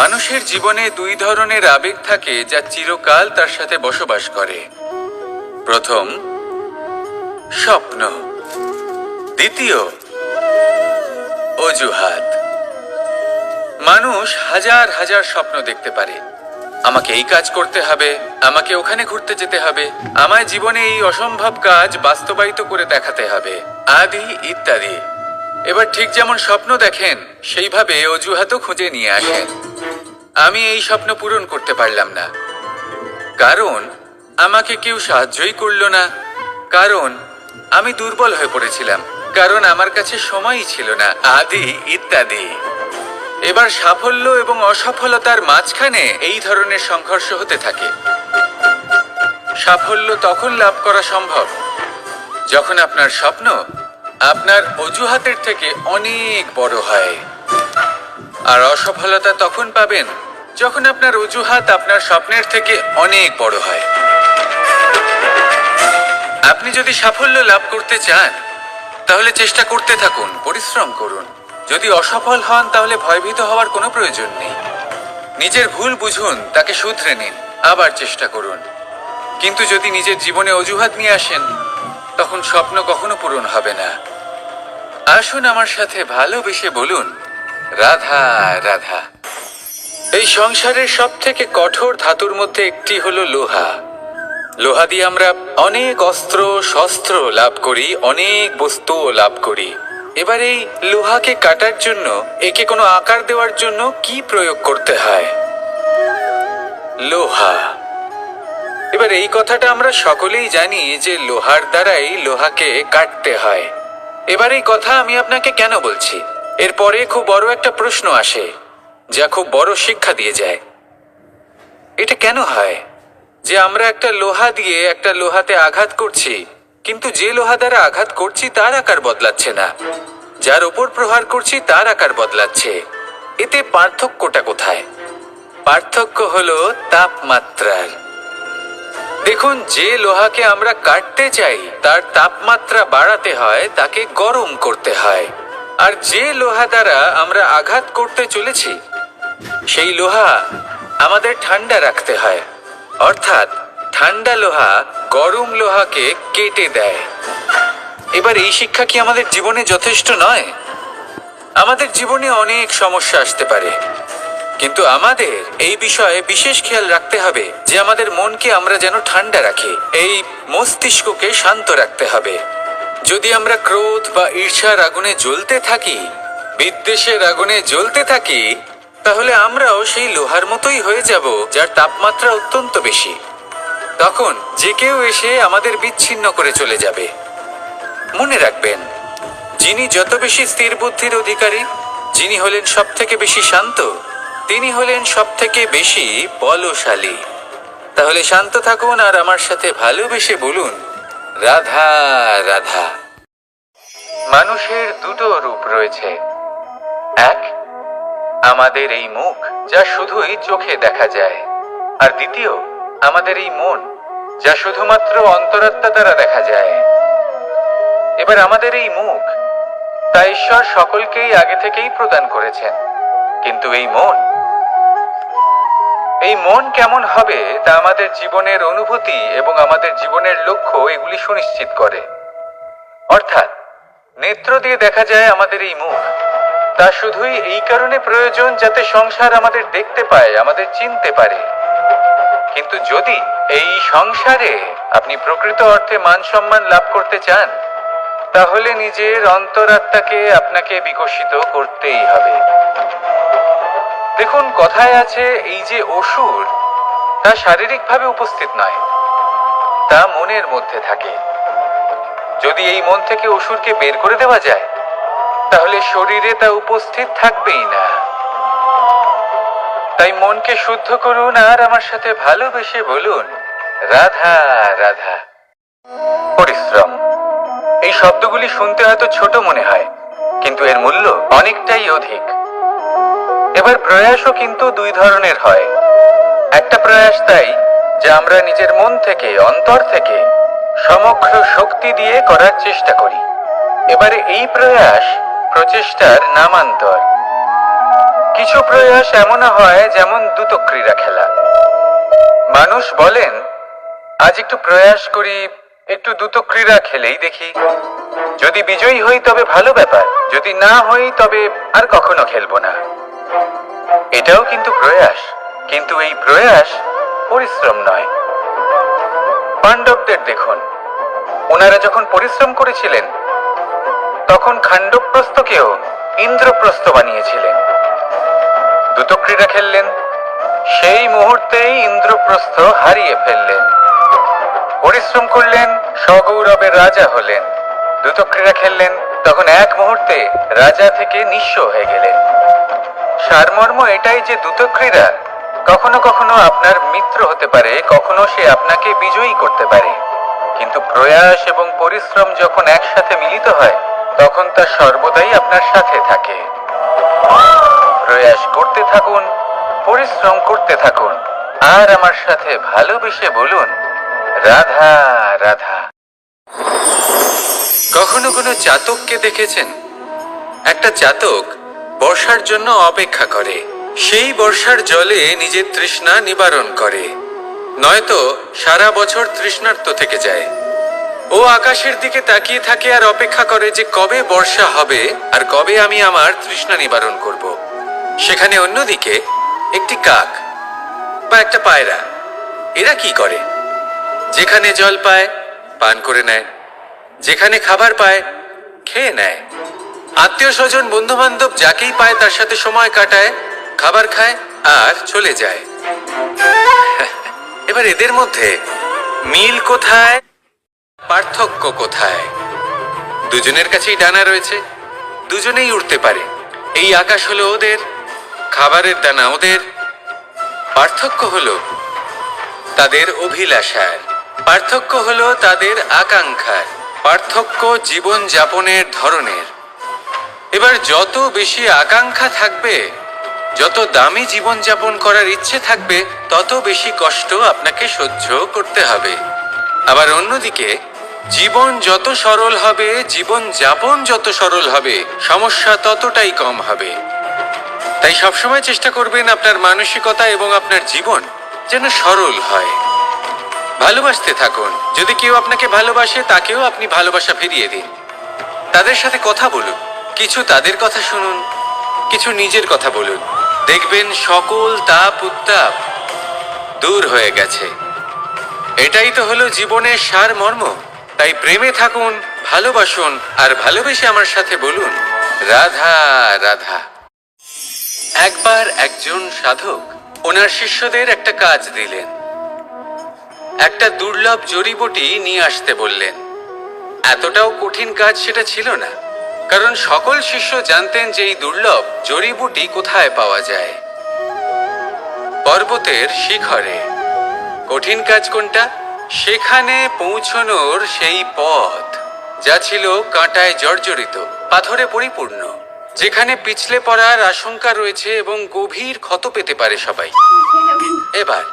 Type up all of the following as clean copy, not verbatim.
মানুষের জীবনে দুই ধরনের আবেগ থাকে যা চিরকাল তার সাথে বসবাস করে। প্রথম, স্বপ্ন। দ্বিতীয়, অজুহাত। মানুষ হাজার হাজার স্বপ্ন দেখতে পারে। আমাকে এই কাজ করতে হবে, আমাকে ওখানে ঘুরতে যেতে হবে, আমায় জীবনে এই অসম্ভব কাজ বাস্তবায়িত করে দেখাতে হবে, আদি ইত্যাদি। এবার ঠিক যেমন স্বপ্ন দেখেন সেইভাবে অজুহাতও খুঁজে নিয়ে আসেন। আমি এই স্বপ্ন পূরণ করতে পারলাম না, কারণ আমাকে কেউ সাহায্যই করলো না, কারণ আমি দুর্বল হয়ে পড়েছিলাম, কারণ আমার কাছে সময়ই ছিল না, আদি ইত্যাদি। এবার সাফল্য এবং অসফলতার মাঝখানে এই ধরনের সংঘর্ষ হতে থাকে। সাফল্য তখন লাভ করা সম্ভব যখন আপনার স্বপ্ন আপনার অজুহাতের থেকে অনেক বড় হয়, আর অসফলতা তখন পাবেন যখন আপনার অজুহাত আপনার স্বপ্নের থেকে অনেক বড় হয়। আপনি যদি সাফল্য লাভ করতে চান তাহলে চেষ্টা করতে থাকুন, পরিশ্রম করুন। যদি অসফল হন তাহলে ভয়ভীত হওয়ার কোনো প্রয়োজন নেই। নিজের ভুল বুঝুন, তাকে শুধরে নিন, আবার চেষ্টা করুন। কিন্তু যদি নিজের জীবনে অজুহাত নিয়ে আসেন তখন স্বপ্ন কখনো পূরণ হবে না। আসুন আমার সাথে ভালোবেসে বলুন, রাধা রাধা। এই সংসারের সব থেকে কঠোর ধাতুর মধ্যে একটি হলো লোহা। লোহা দিয়ে আমরা অনেক অস্ত্র শস্ত্র লাভ করি, অনেক বস্তুও লাভ করি। এবার এই লোহাকে কাটার জন্য, একে কোনো আকার দেওয়ার জন্য কি প্রয়োগ করতে হয়? লোহা। এবার এই কথাটা আমরা সকলেই জানি যে লোহার দ্বারাই লোহাকে কাটতে হয়। এবার এই কথা আমি আপনাকে কেন বলছি? এরপরে খুব বড় একটা প্রশ্ন আসে যা খুব বড় শিক্ষা দিয়ে যায়। এটা কেন হয় যে আমরা একটা লোহা দিয়ে একটা লোহাতে আঘাত করছি, কিন্তু যে লোহা দ্বারা আঘাত করছি তার আকার বদলাচ্ছে না, যার ওপর প্রহার করছি তার আকার বদলাচ্ছে? এতে পার্থক্যটা কোথায়? পার্থক্য হলো তাপমাত্রার। দেখুন, যে লোহাকে আমরা কাটতে চাই তার তাপমাত্রা বাড়াতে হয়, তাকে গরম করতে হয়। আর যে লোহা দ্বারা আমরা আঘাত করতে চলেছি সেই লোহা আমাদের ঠান্ডা রাখতে হয়। অর্থাৎ ঠান্ডা লোহা গরম লোহাকে কেটে দেয়। এবার এই শিক্ষা কি আমাদের জীবনে যথেষ্ট নয়? আমাদের জীবনে অনেক সমস্যা আসতে পারে, কিন্তু আমাদের এই বিষয়ে বিশেষ খেয়াল রাখতে হবে যে আমাদের মনকে আমরা যেন ঠান্ডা রাখি, এই মস্তিষ্ককে শান্ত রাখতে হবে। যদি আমরা ক্রোধ বা ঈর্ষার আগুনে জ্বলতে থাকি, বিদ্বেষের আগুনে জ্বলতে থাকি, তাহলে আমরাও সেই লোহার মতোই হয়ে যাব যার তাপমাত্রা অত্যন্ত বেশি। তখন যে কেউ এসে আমাদের বিচ্ছিন্ন করে চলে যাবে। মনে রাখবেন, যিনি যত বেশি স্থির বুদ্ধির অধিকারী, যিনি হলেন সব থেকে বেশি শান্ত, তিনি হলেন সব থেকে বেশি বলশালী। তাহলে শান্ত থাকুন আর আমার সাথে ভালোবেসে বলুন, রাধা রাধা। মানুষের দুটো রূপ রয়েছে। এক, আমাদের এই মুখ যা শুধুই চোখে দেখা যায়, আর দ্বিতীয় আমাদের এই মন যা শুধুমাত্র অন্তরাত্মা দ্বারা দেখা যায়। এবার আমাদের এই মুখ তা ঈশ্বর সকলকেই আগে থেকেই প্রদান করেছেন, কিন্তু এই মন কেমন হবে তা আমাদের জীবনের অনুভূতি এবং আমাদের জীবনের লক্ষ্য এগুলি সুনিশ্চিত করে। অর্থাৎ নেত্র দিয়ে দেখা যায় আমাদের এই মুখ, তা শুধুই এই কারণে প্রয়োজন যাতে সংসার আমাদের দেখতে পায়, আমাদের চিনতে পারে। কিন্তু যদি এই সংসারে আপনি প্রকৃত অর্থে মান সম্মান লাভ করতে চান, তাহলে নিজের অন্তরাত্মাকে আপনাকে বিকশিত করতেই হবে। দেখুন, কথায় আছে এই যে অসুর, তা শারীরিকভাবে উপস্থিত নয়, তা মনের মধ্যে থাকে। যদি এই মন থেকে অসুরকে বের করে দেওয়া যায় তাহলে শরীরে তা উপস্থিত থাকবেই না। তাই মনকে শুদ্ধ করুন আর আমার সাথে ভালোবেসে বলুন, রাধা রাধা। পরিশ্রম। এই শব্দগুলি শুনতে হয়তো ছোট মনে হয়, কিন্তু এর মূল্য অনেকটাই অধিক। এবার প্রয়াসও কিন্তু দুই ধরনের হয়। একটা প্রয়াস তাই যা আমরা নিজের মন থেকে, অন্তর থেকে সমগ্র শক্তি দিয়ে করার চেষ্টা করি। এবারে এই প্রয়াস প্রচেষ্টার নামান্তর। কিছু কিছু প্রয়াস এমনও হয় যেমন দ্রুত ক্রীড়া খেলা। মানুষ বলেন, আজ একটু প্রয়াস করি, একটু দ্রুত ক্রীড়া খেলেই দেখি, যদি বিজয়ী হই তবে ভালো ব্যাপার, যদি না হই তবে আর কখনো খেলবো না। এটাও কিন্তু প্রয়াস, কিন্তু এই প্রয়াস পরিশ্রম নয়। পাণ্ডবদের দেখুন, ওনারা যখন পরিশ্রম করেছিলেন তখন খাণ্ডবপ্রস্থকেও ইন্দ্রপ্রস্থ বানিয়েছিলেন। দ্রুত ক্রীড়া খেললেন, সেই মুহূর্তেই ইন্দ্রপ্রস্থ হারিয়ে ফেললেন। পরিশ্রম করলেন, সগৌরবের রাজা হলেন। দ্রুত ক্রীড়া খেললেন, তখন এক মুহূর্তে রাজা থেকে নিঃস্ব হয়ে গেলেন। সারমর্ম এটাই যে দ্রুত ক্রীড়া কখনো কখনো আপনার মিত্র হতে পারে, কখনো সে আপনাকে বিজয়ী করতে পারে, কিন্তু প্রয়াস এবং পরিশ্রম যখন একসাথে মিলিত হয় তখন তা সর্বদাই আপনার সাথে থাকে। প্রয়াস করতে থাকুন, পরিশ্রম করতে থাকুন, আর আমার সাথে ভালোবেসে বলুন, রাধা রাধা। কখনো কোনো চাতককে দেখেছেন? একটা চাতক বর্ষার জন্য অপেক্ষা করে, সেই বর্ষার জলে নিজের তৃষ্ণা নিবারণ করে, নয়তো সারা বছর তৃষ্ণার্ত থেকে যায়। ও আকাশের দিকে তাকিয়ে থাকে আর অপেক্ষা করে যে কবে বর্ষা হবে আর কবে আমি আমার তৃষ্ণা নিবারণ করব। সেখানে অন্যদিকে একটি কাক বা একটা পায়রা, এরা কি করে? যেখানে জল পায় পান করে নেয়, যেখানে খাবার পায় খেয়ে নেয়, আত্মীয় স্বজন বন্ধু বান্ধব যাকেই পায় তার সাথে সময় কাটায়, খাবার খায় আর চলে যায়। এবার এদের মধ্যে মিল কোথায়, পার্থক্য কোথায়? দুজনের কাছেই ডানা রয়েছে, দুজনেই উড়তে পারে। এই আকাশ হলো ওদের, খাবারের দানা ওদের। পার্থক্য হলো তাদের অভিলাষার, পার্থক্য হলো তাদের আকাঙ্ক্ষার, পার্থক্য জীবন যাপনের ধরনের। এবার যত বেশি আকাঙ্ক্ষা থাকবে, যত দামি জীবন যাপন করার ইচ্ছে থাকবে, তত বেশি কষ্ট আপনাকে সহ্য করতে হবে। আবার অন্যদিকে জীবন যত সরল হবে, জীবন যাপন যত সরল হবে, সমস্যা ততটাই কম হবে। তাই সবসময় চেষ্টা করবেন আপনার মানসিকতা এবং আপনার জীবন যেন সরল হয়। ভালোবাসতে থাকুন, যদি কেউ আপনাকে ভালোবাসে তাকেও আপনি ভালোবাসা ফিরিয়ে দিন। তাদের সাথে কথা বলুন, কিছু তাদের কথা শুনুন, কিছু নিজের কথা বলুন, দেখবেন সকল তাপ উত্তাপ দূর হয়ে গেছে। এটাই তো হলো জীবনের সারমর্ম। তাই প্রেমে থাকুন, ভালোবাসুন, আর ভালোবেসে আমার সাথে বলুন, রাধা রাধা। একবার একজন সাধক ওনার শিষ্যদের একটা কাজ দিলেন, একটা দুর্লভ জড়িবুটি নিয়ে আসতে বললেন। এতটাও কঠিন কাজ সেটা ছিল না, কারণ সকল শিষ্য জানতেন যে এই দুর্লভ জড়িবুটি কোথায় পাওয়া যায়। পর্বতের শিখরে। কঠিন কাজ কোনটা? সেখানে পৌঁছনোর সেই পথ, যা ছিল কাঁটায় জর্জরিত, পাথরে পরিপূর্ণ, যেখানে পিছলে পড়ার আশঙ্কা রয়েছে এবং গভীর ক্ষত পেতে পারে সবাই। এবার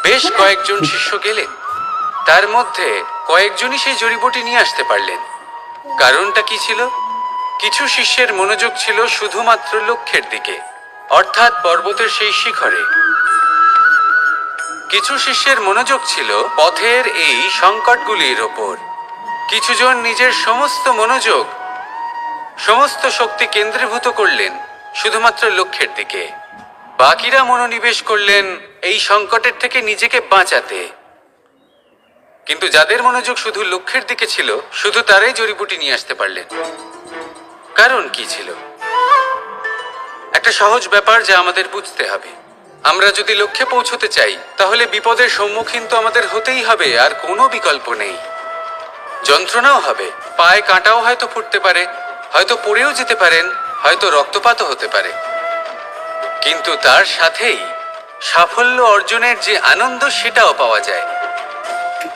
বেশ কয়েকজন শিষ্য গেলেন, তার মধ্যে কয়েকজনই সেই জড়িবুটি নিয়ে আসতে পারলেন। কারণটা কি ছিল? কিছু শিষ্যের মনোযোগ ছিল শুধুমাত্র লক্ষ্যের দিকে, অর্থাৎ পর্বতের সেই শিখরে। কিছু শিষ্যের মনোযোগ ছিল পথের এই সংকটগুলির ওপর। কিছুজন নিজের সমস্ত মনোযোগ, সমস্ত শক্তি কেন্দ্রীভূত করলেন শুধুমাত্র লক্ষ্যের দিকে। বাকিরা মনোনিবেশ করলেন এই সংকটের থেকে নিজেকে বাঁচাতে। কিন্তু যাদের মনোযোগ শুধু লক্ষ্যের দিকে ছিল, শুধু তারাই জড়িবুটি নিয়ে আসতে পারলেন। কারণ কি ছিল? একটা সহজ ব্যাপার যা আমাদের বুঝতে হবে। আমরা যদি লক্ষ্যে পৌঁছতে চাই, তাহলে বিপদের সম্মুখীন তো আমাদের হতেই হবে, আর কোনো বিকল্প নেই। যন্ত্রণাও হবে, পায়ে কাঁটাও হয়তো ফুটতে পারে, হয়তো পড়েও যেতে পারেন, হয়তো রক্তপাতও হতে পারে, কিন্তু তার সাথেই সাফল্য অর্জনের যে আনন্দ সেটাও পাওয়া যায়।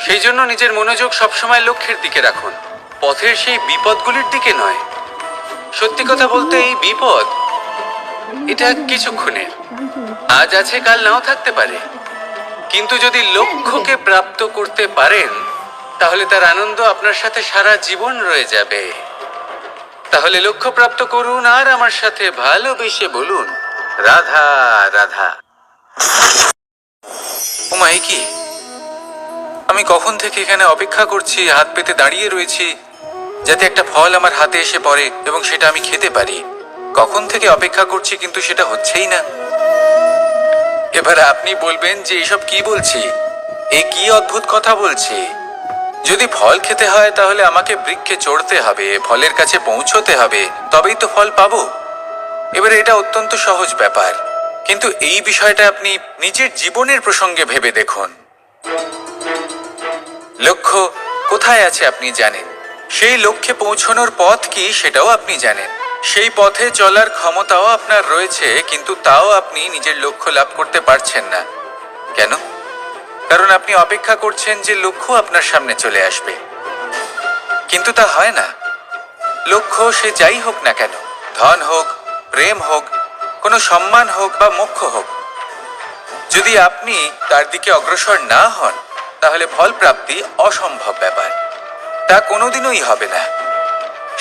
সেই জন্য নিজের মনোযোগ সবসময় লক্ষ্যের দিকে রাখুন, পথের সেই বিপদগুলির দিকে নয়। সত্যি কথা বলতে এই বিপদ, এটা কিছুক্ষণের, আজ আছে কাল নাও থাকতে পারে, কিন্তু যদি লক্ষ্যকে প্রাপ্ত করতে পারেন তাহলে তার আনন্দ আপনার সাথে সারা জীবন রয়ে যাবে। তাহলে লক্ষ্য প্রাপ্ত করুন আর আমার সাথে ভালোবেসে বলুন, রাধা রাধা। ওমা, এ কি? আমি কখন থেকে এখানে অপেক্ষা করছি, হাত পেতে দাঁড়িয়ে রয়েছি যাতে একটা ফল আমার হাতে এসে পড়ে এবং সেটা আমি খেতে পারি। কখন থেকে অপেক্ষা করছি, কিন্তু সেটা হচ্ছেই না। এবার আপনি বলবেন যে এসব কি বলছি, এ কি অদ্ভুত কথা বলছি। যদি ফল খেতে হয় তাহলে আমাকে বৃক্ষে চড়তে হবে, ফলের কাছে পৌঁছতে হবে, তবেই তো ফল পাবো। এবারে এটা অত্যন্ত সহজ ব্যাপার, কিন্তু এই বিষয়টা আপনি নিজের জীবনের প্রসঙ্গে ভেবে দেখুন। লক্ষ্য কোথায় আছে আপনি জানেন, সেই লক্ষ্যে পৌঁছানোর পথ কি সেটাও আপনি জানেন, সেই পথে চলার ক্ষমতাও আপনার রয়েছে, কিন্তু তাও আপনি নিজের লক্ষ্য লাভ করতে পারছেন না। কেন? কারণ আপনি অপেক্ষা করছেন যে লক্ষ্য আপনার সামনে চলে আসবে, কিন্তু তা হয় না। লক্ষ্য সে যাই হোক না কেন, ধন হোক, প্রেম হোক, কোনো সম্মান হোক বা মোক্ষ হোক, যদি আপনি তার দিকে অগ্রসর না হন তাহলে ফল প্রাপ্তি অসম্ভব ব্যাপার, তা কোনোদিনই হবে না।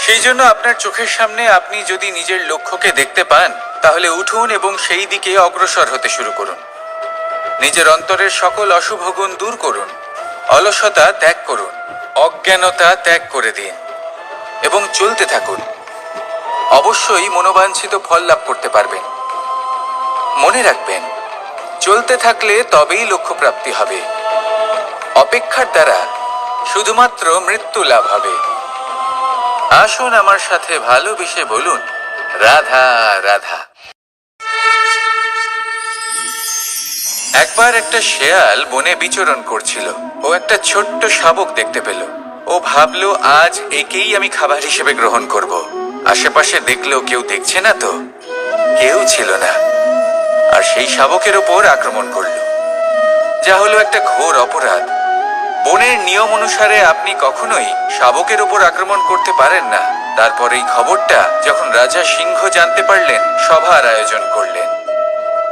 সেই জন্য আপনার চোখের সামনে আপনি যদি নিজের লক্ষ্যকে দেখতে পান তাহলে উঠুন এবং সেই দিকে অগ্রসর হতে শুরু করুন। নিজের অন্তরের সকল অশুভ গুণ দূর করুন, অলসতা ত্যাগ করুন, অজ্ঞানতা ত্যাগ করে দিন এবং চলতে থাকুন। অবশ্যই মনোবাঞ্ছিত ফল লাভ করতে পারবেন। মনে রাখবেন, চলতে থাকলে তবেই লক্ষ্য প্রাপ্তি হবে। অপেক্ষার দ্বারা শুধুমাত্র মৃত্যু লাভ হবে। আসুন আমার সাথে ভালোবেসে বলুন, রাধা রাধা। একবার একটা শেয়াল বনে বিচরণ করছিল। ও একটা ছোট্ট শাবক দেখতে পেল। ও ভাবলো, আজ একেই আমি খাবার হিসেবে গ্রহণ করব। আশেপাশে দেখলো কেউ দেখছে না তো, কেউ ছিল না, আর সেই শাবকের ওপর আক্রমণ করলো, যা হলো একটা ঘোর অপরাধ। বনের নিয়ম অনুসারে আপনি কখনোই শাবকের ওপর আক্রমণ করতে পারেন না। তারপর এই খবরটা যখন রাজা সিংহ জানতে পারলেন, সভার আয়োজন করলেন।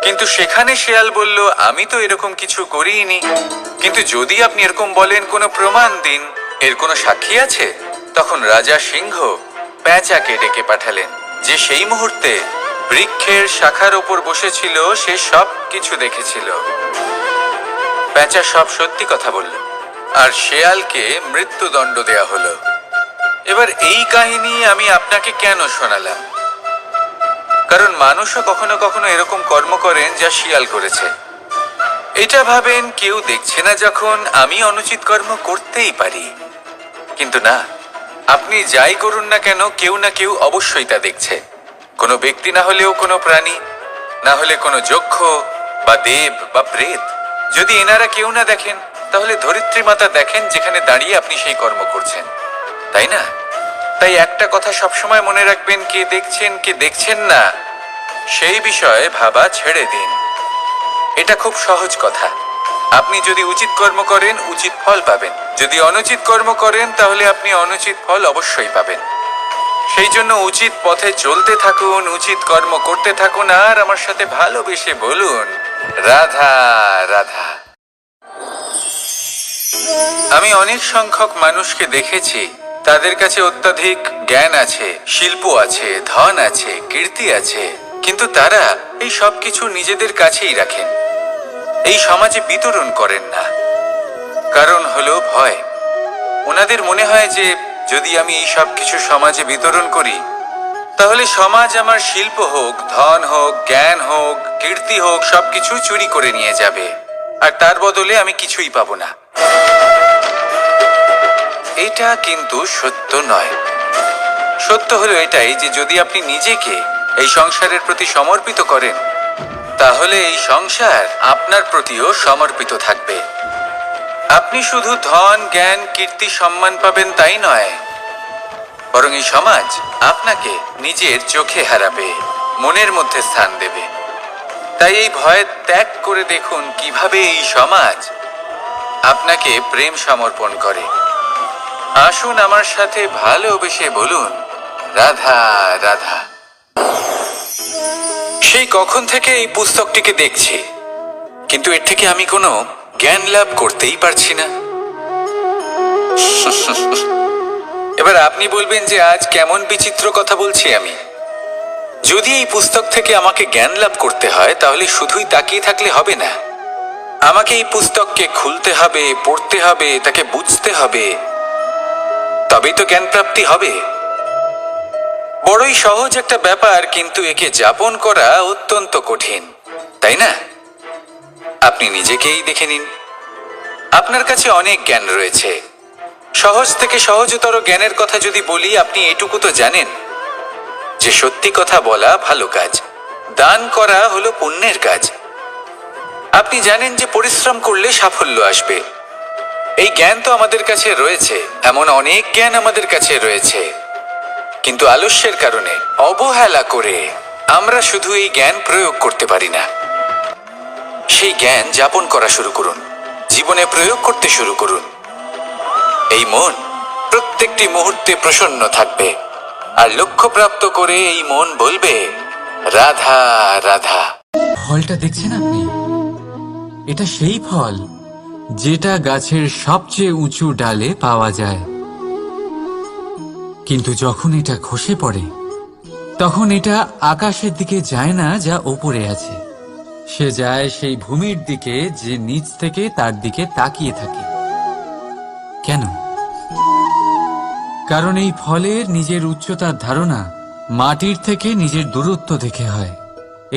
কিন্তু সেখানে শেয়াল বলল, আমি তো এরকম কিছু করিনি। কিন্তু যদি আপনি এরকম বলেন, কোনো প্রমাণ দিন, এর কোনো সাক্ষী আছে? তখন রাজা সিংহ পেঁচাকে ডেকে পাঠালেন, যে সেই মুহূর্তে বৃক্ষের শাখার ওপর বসেছিল, সে সব কিছু দেখেছিল। পেঁচা সব সত্যি কথা বলল, আর শেয়ালকে মৃত্যুদণ্ড দেয়া হলো। এবার এই কাহিনী আমি আপনাকে কেন শোনালাম? কারণ মানুষও কখনো কখনো এরকম কর্ম করেন যা শিয়াল করেছে। এটা ভাবেন কেউ দেখছে না, যখন আমি অনুচিত কর্ম করতেই পারি। কিন্তু না, আপনি যাই করুন না কেন, কেউ না কেউ অবশ্যই তা দেখছে। কোনো ব্যক্তি না হলেও কোনো প্রাণী, না হলে কোনো যক্ষ বা দেব বা প্রেত। যদি এনারা কেউ না দেখেন, তাহলে ধরিত্রী মাতা দেখেন, যেখানে দাঁড়িয়ে আপনি সেই কর্ম করছেন, তাই না? তাই একটা কথা সবসময় মনে রাখবেন, কে দেখছেন কে দেখছেন না সেই বিষয়ে ভাবা ছেড়ে দিন। এটা খুব সহজ কথা। আপনি যদি উচিত কর্ম করেন, উচিত ফল পাবেন। যদি অনুচিত কর্ম করেন, তাহলে আপনি অনুচিত ফল অবশ্যই পাবেন। সেই জন্য উচিত পথে চলতে থাকুন, উচিত কর্ম করতে থাকুন, আর আমার সাথে ভালোবেসে বলুন, রাধা রাধা। আমি অনেক সংখ্যক মানুষকে দেখেছি, তাদের কাছে অত্যাধিক জ্ঞান আছে, শিল্প আছে, ধন আছে, কীর্তি আছে, কিন্তু তারা এই সব কিছু নিজেদের কাছেই রাখেন, এই সমাজে বিতরণ করেন না। কারণ হলো ভয়। ওনাদের মনে হয় যে যদি আমি এই সব কিছু সমাজে বিতরণ করি, তাহলে সমাজ আমার শিল্প হোক, ধন হোক, জ্ঞান হোক, কীর্তি হোক, সবকিছু চুরি করে নিয়ে যাবে, আর তার বদলে আমি কিছুই পাবো না। এটা কিন্তু সত্য নয়। সত্য হলো এটাই যে যদি আপনি নিজেকে এই সংসারের প্রতি সমর্পিত করেন, তাহলে এই সংসার আপনার প্রতিও সমর্পিত থাকবে। আপনি শুধু ধন, জ্ঞান, কীর্তি, সম্মান পাবেন তাই নয়, বরং এই সমাজ আপনাকে নিজের চোখে হারাবে, মনের মধ্যে স্থান দেবে। তাই এই ভয় ত্যাগ করে দেখুন কিভাবে এই সমাজ আপনাকে প্রেম সমর্পণ করে। আসুন আমার সাথে ভালোবেসে বলুন, রাধা রাধা। সেই কখন থেকে এই পুস্তকটিকে দেখছি, কিন্তু এর থেকে আমি কোনো জ্ঞান লাভ করতেই পারছি না। এবার আপনি বলবেন যে আজ কেমন বিচিত্র কথা বলছি আমি। যদি এই পুস্তক থেকে আমাকে জ্ঞান লাভ করতে হয় তাহলে শুধুই তাকিয়ে থাকলে হবে না, আমাকে এই পুস্তককে খুলতে হবে, পড়তে হবে, তাকে বুঝতে হবে, তবেই তো জ্ঞান প্রাপ্তি হবে। বড়ই সহজ একটা ব্যাপার, কিন্তু একে যাপন করা অত্যন্ত কঠিন, তাই না? আপনি নিজেকেই দেখে নিন, আপনার কাছে অনেক জ্ঞান রয়েছে। সহজ থেকে সহজতর জ্ঞানের কথা যদি বলি, আপনি এটুকু তো জানেন যে সত্যি কথা বলা ভালো কাজ, দান করা হলো পুণ্যের কাজ। আপনি জানেন যে পরিশ্রম করলে সাফল্য আসবে। এই জ্ঞান তো আমাদের কাছে রয়েছে, এমন অনেক জ্ঞান আমাদের কাছে রয়েছে, কিন্তু আলস্যের কারণে, অবহেলা করে আমরা শুধু এই জ্ঞান প্রয়োগ করতে পারি না। সেই জ্ঞান যাপন করা শুরু করুন, জীবনে প্রয়োগ করতে শুরু করুন। এই মন প্রত্যেকটি মুহূর্তে প্রসন্ন থাকবে, আর লক্ষ্যপ্রাপ্ত করে এই মন বলবে, রাধা রাধা। ফলটা দেখছেন আপনি? এটা সেই ফল যেটা গাছের সবচেয়ে উঁচু ডালে পাওয়া যায়, কিন্তু যখন এটা খসে পড়ে তখন এটা আকাশের দিকে যায় না যা ওপরে আছে, সে যায় সেই ভূমির দিকে যে নিচ থেকে তার দিকে তাকিয়ে থাকে। কেন? কারণ এই ফলের নিজের উচ্চতার ধারণা মাটির থেকে নিজের দূরত্ব দেখে হয়।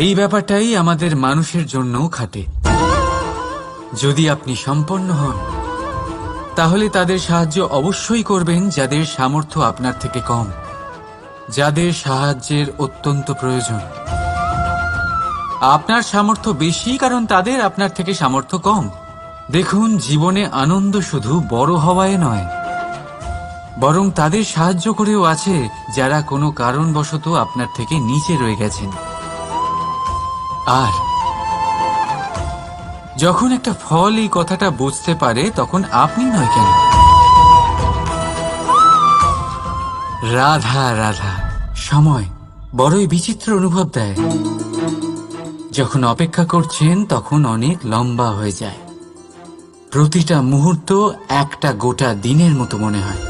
এই ব্যাপারটাই আমাদের মানুষের জন্যও খাটে। যদি আপনি সম্পন্ন হন তাহলে তাদের সাহায্য অবশ্যই করবেন যাদের সামর্থ্য আপনার থেকে কম, যাদের সাহায্যের অত্যন্ত প্রয়োজন। আপনার সামর্থ্য বেশি কারণ তাদের আপনার থেকে সামর্থ্য কম। দেখুন, জীবনে আনন্দ শুধু বড় হওয়ায় নয়, বরং তাদের সাহায্য করেও আছে যারা কোনো কারণবশত আপনার থেকে নিচে রয়ে গেছেন। আর যখন একটা ফল এই কথাটা বুঝতে পারে তখন আপনি নয় কেন, রাধা রাধা। সময় বড়ই বিচিত্র অনুভব দেয়। যখন অপেক্ষা করছেন তখন অনেক লম্বা হয়ে যায়। প্রতিটা মুহূর্ত একটা গোটা দিনের মতো মনে হয়।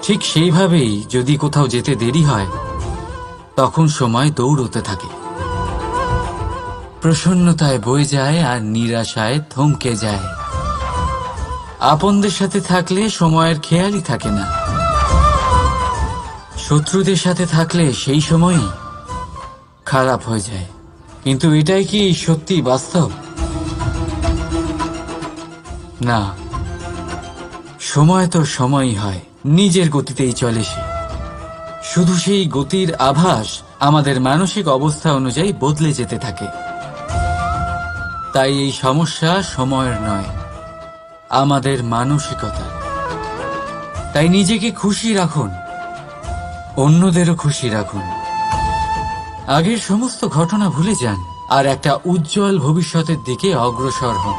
ঠিক সেইভাবেই যদি কোথাও যেতে দেরি হয় তখন সময় দৌড়তে থাকে, প্রসন্নতায় বয়ে যায় আর নিরাশায় থমকে যায়। আপনদের সাথে থাকলে সময়ের খেয়ালই থাকে না, শত্রুদের সাথে থাকলে সেই সময়ই খারাপ হয়ে যায়। কিন্তু এটাই কি সত্যি বাস্তব? না, সময় তো সময়ই হয়, নিজের গতিতেই চলে সে। শুধু সেই গতির আভাস আমাদের মানসিক অবস্থা অনুযায়ী বদলে যেতে থাকে। তাই এই সমস্যা সময়ের নয়, আমাদের মানসিকতা। তাই নিজেকে খুশি রাখুন, অন্যদেরও খুশি রাখুন। আগের সমস্ত ঘটনা ভুলে যান আর একটা উজ্জ্বল ভবিষ্যতের দিকে অগ্রসর হন।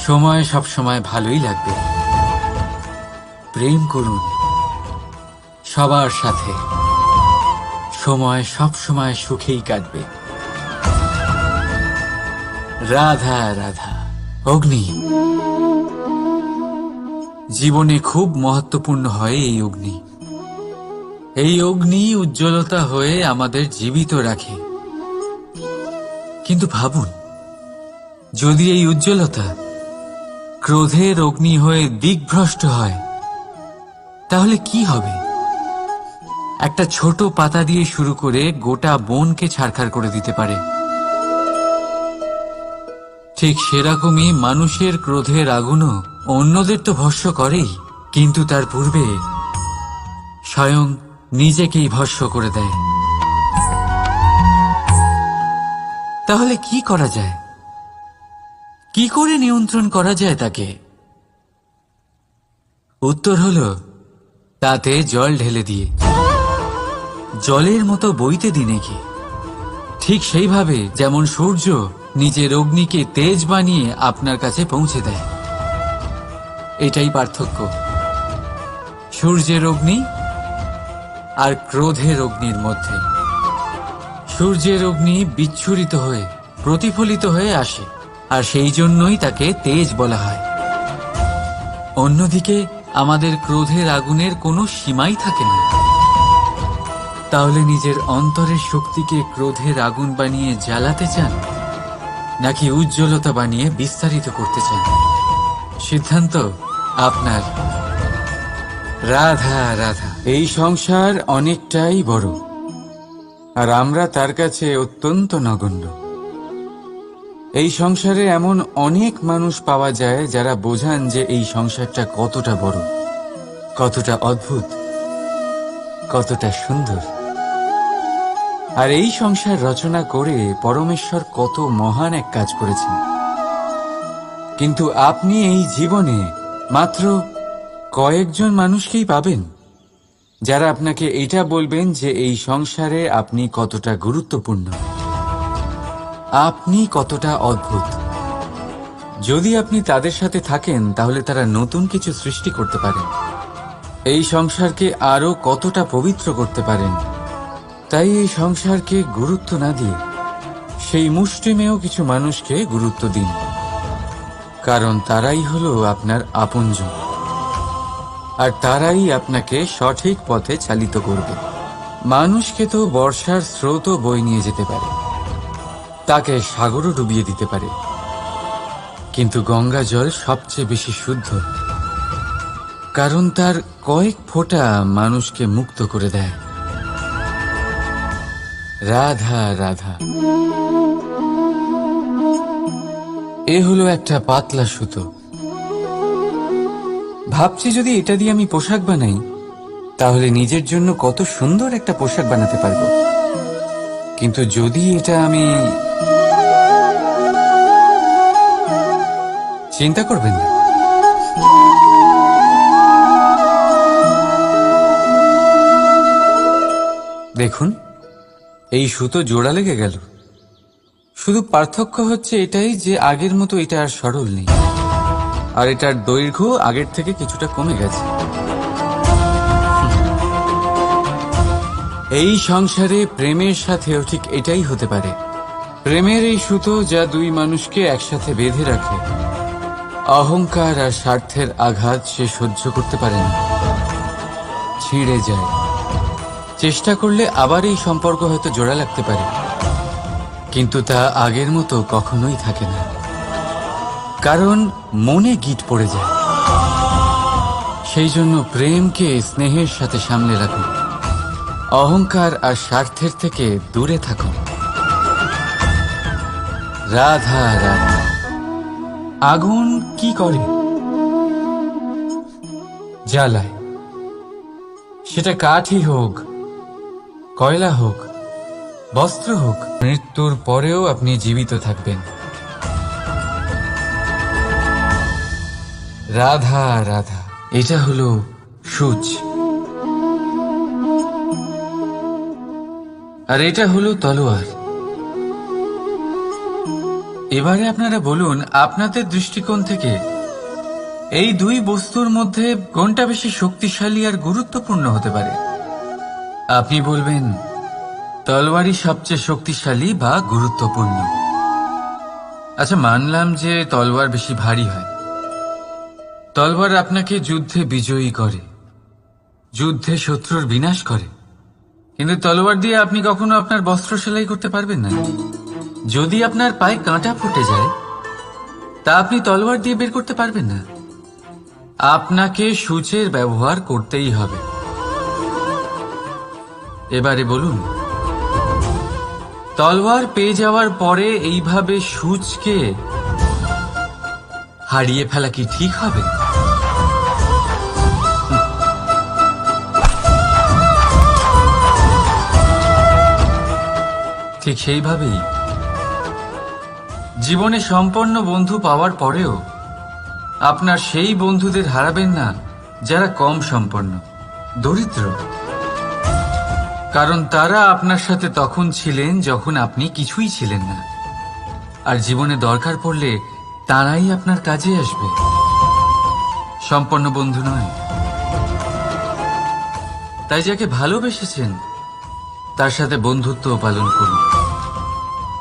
সময় সবসময় ভালোই লাগবে। প্রেম করুন সবার সাথে, সময় সবসময় সুখেই কাটবে। রাধা রাধা। অগ্নি জীবনে খুব মহত্বপূর্ণ হয়। এই অগ্নি উজ্জ্বলতা হয়ে আমাদের জীবিত রাখে। কিন্তু ভাবুন, যদি এই উজ্জ্বলতা ক্রোধের অগ্নি হয়ে দিকভ্রষ্ট হয় তাহলে কি হবে? একটা ছোট পাতা দিয়ে শুরু করে গোটা বনকে ছারখার করে দিতে পারে। ঠিক সেরকমই মানুষের ক্রোধের আগুনও অন্যদের তো ভস্ম করেই, কিন্তু তার পূর্বে স্বয়ং নিজেকেই ভস্ম করে দেয়। তাহলে কি করা যায়? কি করে নিয়ন্ত্রণ করা যায় তাকে? উত্তর হলো, তাতে জল ঢেলে দিয়ে, জলের মতো বইতে দিনে কি। ঠিক সেইভাবে যেমন সূর্য নিজের অগ্নিকে তেজ বানিয়ে আপনার কাছে পৌঁছে দেয়। এটাই পার্থক্য সূর্যের অগ্নি আর ক্রোধের অগ্নির মধ্যে। সূর্যের অগ্নি বিচ্ছুরিত হয়ে প্রতিফলিত হয়ে আসে, আর সেই জন্যই তাকে তেজ বলা হয়। অন্যদিকে আমাদের ক্রোধের আগুনের কোনো সীমাই থাকে না। তাহলে নিজের অন্তরের শক্তিকে ক্রোধের আগুন বানিয়ে জ্বালাতে চান, নাকি উজ্জ্বলতা বানিয়ে বিস্তারিত করতে চান? সিদ্ধান্ত আপনার। রাধা রাধা। এই সংসার অনেকটাই বড়, আর আমরা তার কাছে অত্যন্ত নগণ্য। এই সংসারে এমন অনেক মানুষ পাওয়া যায় যারা বোঝান যে এই সংসারটা কতটা বড়, কতটা অদ্ভুত, কতটা সুন্দর। আর এই সংসার রচনা করে পরমেশ্বর কত মহান এক কাজ করেছেন। কিন্তু আপনি এই জীবনে মাত্র কয়েকজন মানুষকেই পাবেন যারা আপনাকে এটা বলবেন যে এই সংসারে আপনি কতটা গুরুত্বপূর্ণ, আপনি কতটা অদ্ভুত। যদি আপনি তাদের সাথে থাকেন তাহলে তারা নতুন কিছু সৃষ্টি করতে পারেন, এই সংসারকে আরো কতটা পবিত্র করতে পারেন। তাই এই সংসারকে গুরুত্ব না দিয়ে সেই মুষ্টিমেয় কিছু মানুষকে গুরুত্ব দিন, কারণ তারাই হলো আপনার আপনজন, আর তারাই আপনাকে সঠিক পথে চালিত করবে। মানুষকে তো বর্ষার স্রোতও বয়ে নিয়ে যেতে পারে, তাকে সাগরও ডুবিয়ে দিতে পারে, কিন্তু গঙ্গা জল সবচেয়ে বেশি শুদ্ধ, কারণ তার কয়েক ফোঁটা মানুষকে মুক্ত করে দেয়। রাধা রাধা। এ হলো একটা পাতলা সুতো। ভাবছি যদি এটা দিয়ে আমি পোশাক বানাই তাহলে নিজের জন্য কত সুন্দর একটা পোশাক বানাতে পারবো। কিন্তু যদি এটা আমি... চিন্তা করবেন না, দেখুন এই সুতো জোড়া লেগে গেল। শুধু পার্থক্য হচ্ছে এটাই যে আগের মতো এটা আর সরল নেই, আর এটার দৈর্ঘ্য আগের থেকে কিছুটা কমে গেছে। এই সংসারে প্রেমের সাথেও ঠিক এটাই হতে পারে। প্রেমের এই সুতো যা দুই মানুষকে একসাথে বেঁধে রাখে, অহংকার আর স্বার্থের আঘাত সে সহ্য করতে পারে না, ছিঁড়ে যায়। চেষ্টা করলে আবার এই সম্পর্ক হয়তো জোড়া লাগতে পারে, কিন্তু তা আগের মতো কখনোই থাকে না, কারণ মনে গিট পড়ে যায়। সেই জন্য প্রেমকে স্নেহের সাথে সামলে রাখুন, অহংকার আর স্বার্থের থেকে দূরে থাকুন। রাধা রাধা। আগুন কি করে? জ্বালায়। সেটা কাঠই হোক, কয়লা হোক, বস্ত্র হোক। মৃত্যুর পরেও আপনি জীবিত থাকবেন। রাধা রাধা। এটা হলো সূচ, আর এটা হলো তলোয়ার। এবারে আপনারা বলুন আপনাদের দৃষ্টিকোণ থেকে এই দুই বস্তুর মধ্যে কোনটা বেশি শক্তিশালী আর গুরুত্বপূর্ণ হতে পারে? আপনি বলবেন তলোয়ারই সবচেয়ে শক্তিশালী বা গুরুত্বপূর্ণ। আচ্ছা, মানলাম যে তলোয়ার বেশি ভারী হয়। তলোয়ার আপনাকে যুদ্ধে বিজয়ী করে, যুদ্ধে শত্রুর বিনাশ করে, কিন্তু তলোয়ার দিয়ে আপনি কখনো আপনার বস্ত্র সেলাই করতে পারবেন না। যদি আপনার পায়ে কাঁটা ফুটে যায় তা আপনি তলোয়ার দিয়ে বের করতে পারবেন না। আপনাকে সূচের ব্যবহার করতেই হবে। এবারে বলুন, তলোয়ার পেয়ে যাওয়ার পরে এইভাবে সূচকে হারিয়ে ফেলা কি ঠিক হবে? ঠিক সেইভাবেই জীবনে সম্পন্ন বন্ধু পাওয়ার পরেও আপনার সেই বন্ধুদের হারাবেন না যারা কম সম্পন্ন, দরিদ্র, কারণ তারা আপনার সাথে তখন ছিলেন যখন আপনি কিছুই ছিলেন না, আর জীবনে দরকার পড়লে তারাই আপনার কাজে আসবে, সম্পন্ন বন্ধু নয়। তাই যাকে ভালোবেসেছেন তার সাথে বন্ধুত্ব পালন করুন,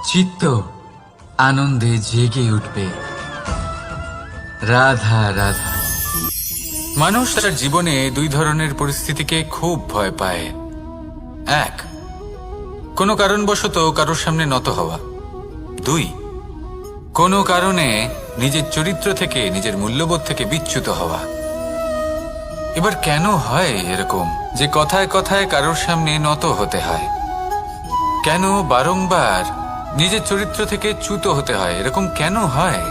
চিত্ত আনন্দে জেগে উঠবে। রাধা রাধা। মানুষ তার জীবনে দুই ধরনের পরিস্থিতিকে খুব ভয় পায়। এক, কোনো কারণবশত কারোর সামনে নত হওয়া। দুই, কোনো কারণে নিজের চরিত্র থেকে, নিজের মূল্যবোধ থেকে বিচ্যুত হওয়া। এবার কেন হয় এরকম যে কথায় কথায় কারোর সামনে নত হতে হয়? কেন বারংবার নিজের চরিত্র থেকে চ্যুত হতে হয়? এরকম কেন হয়?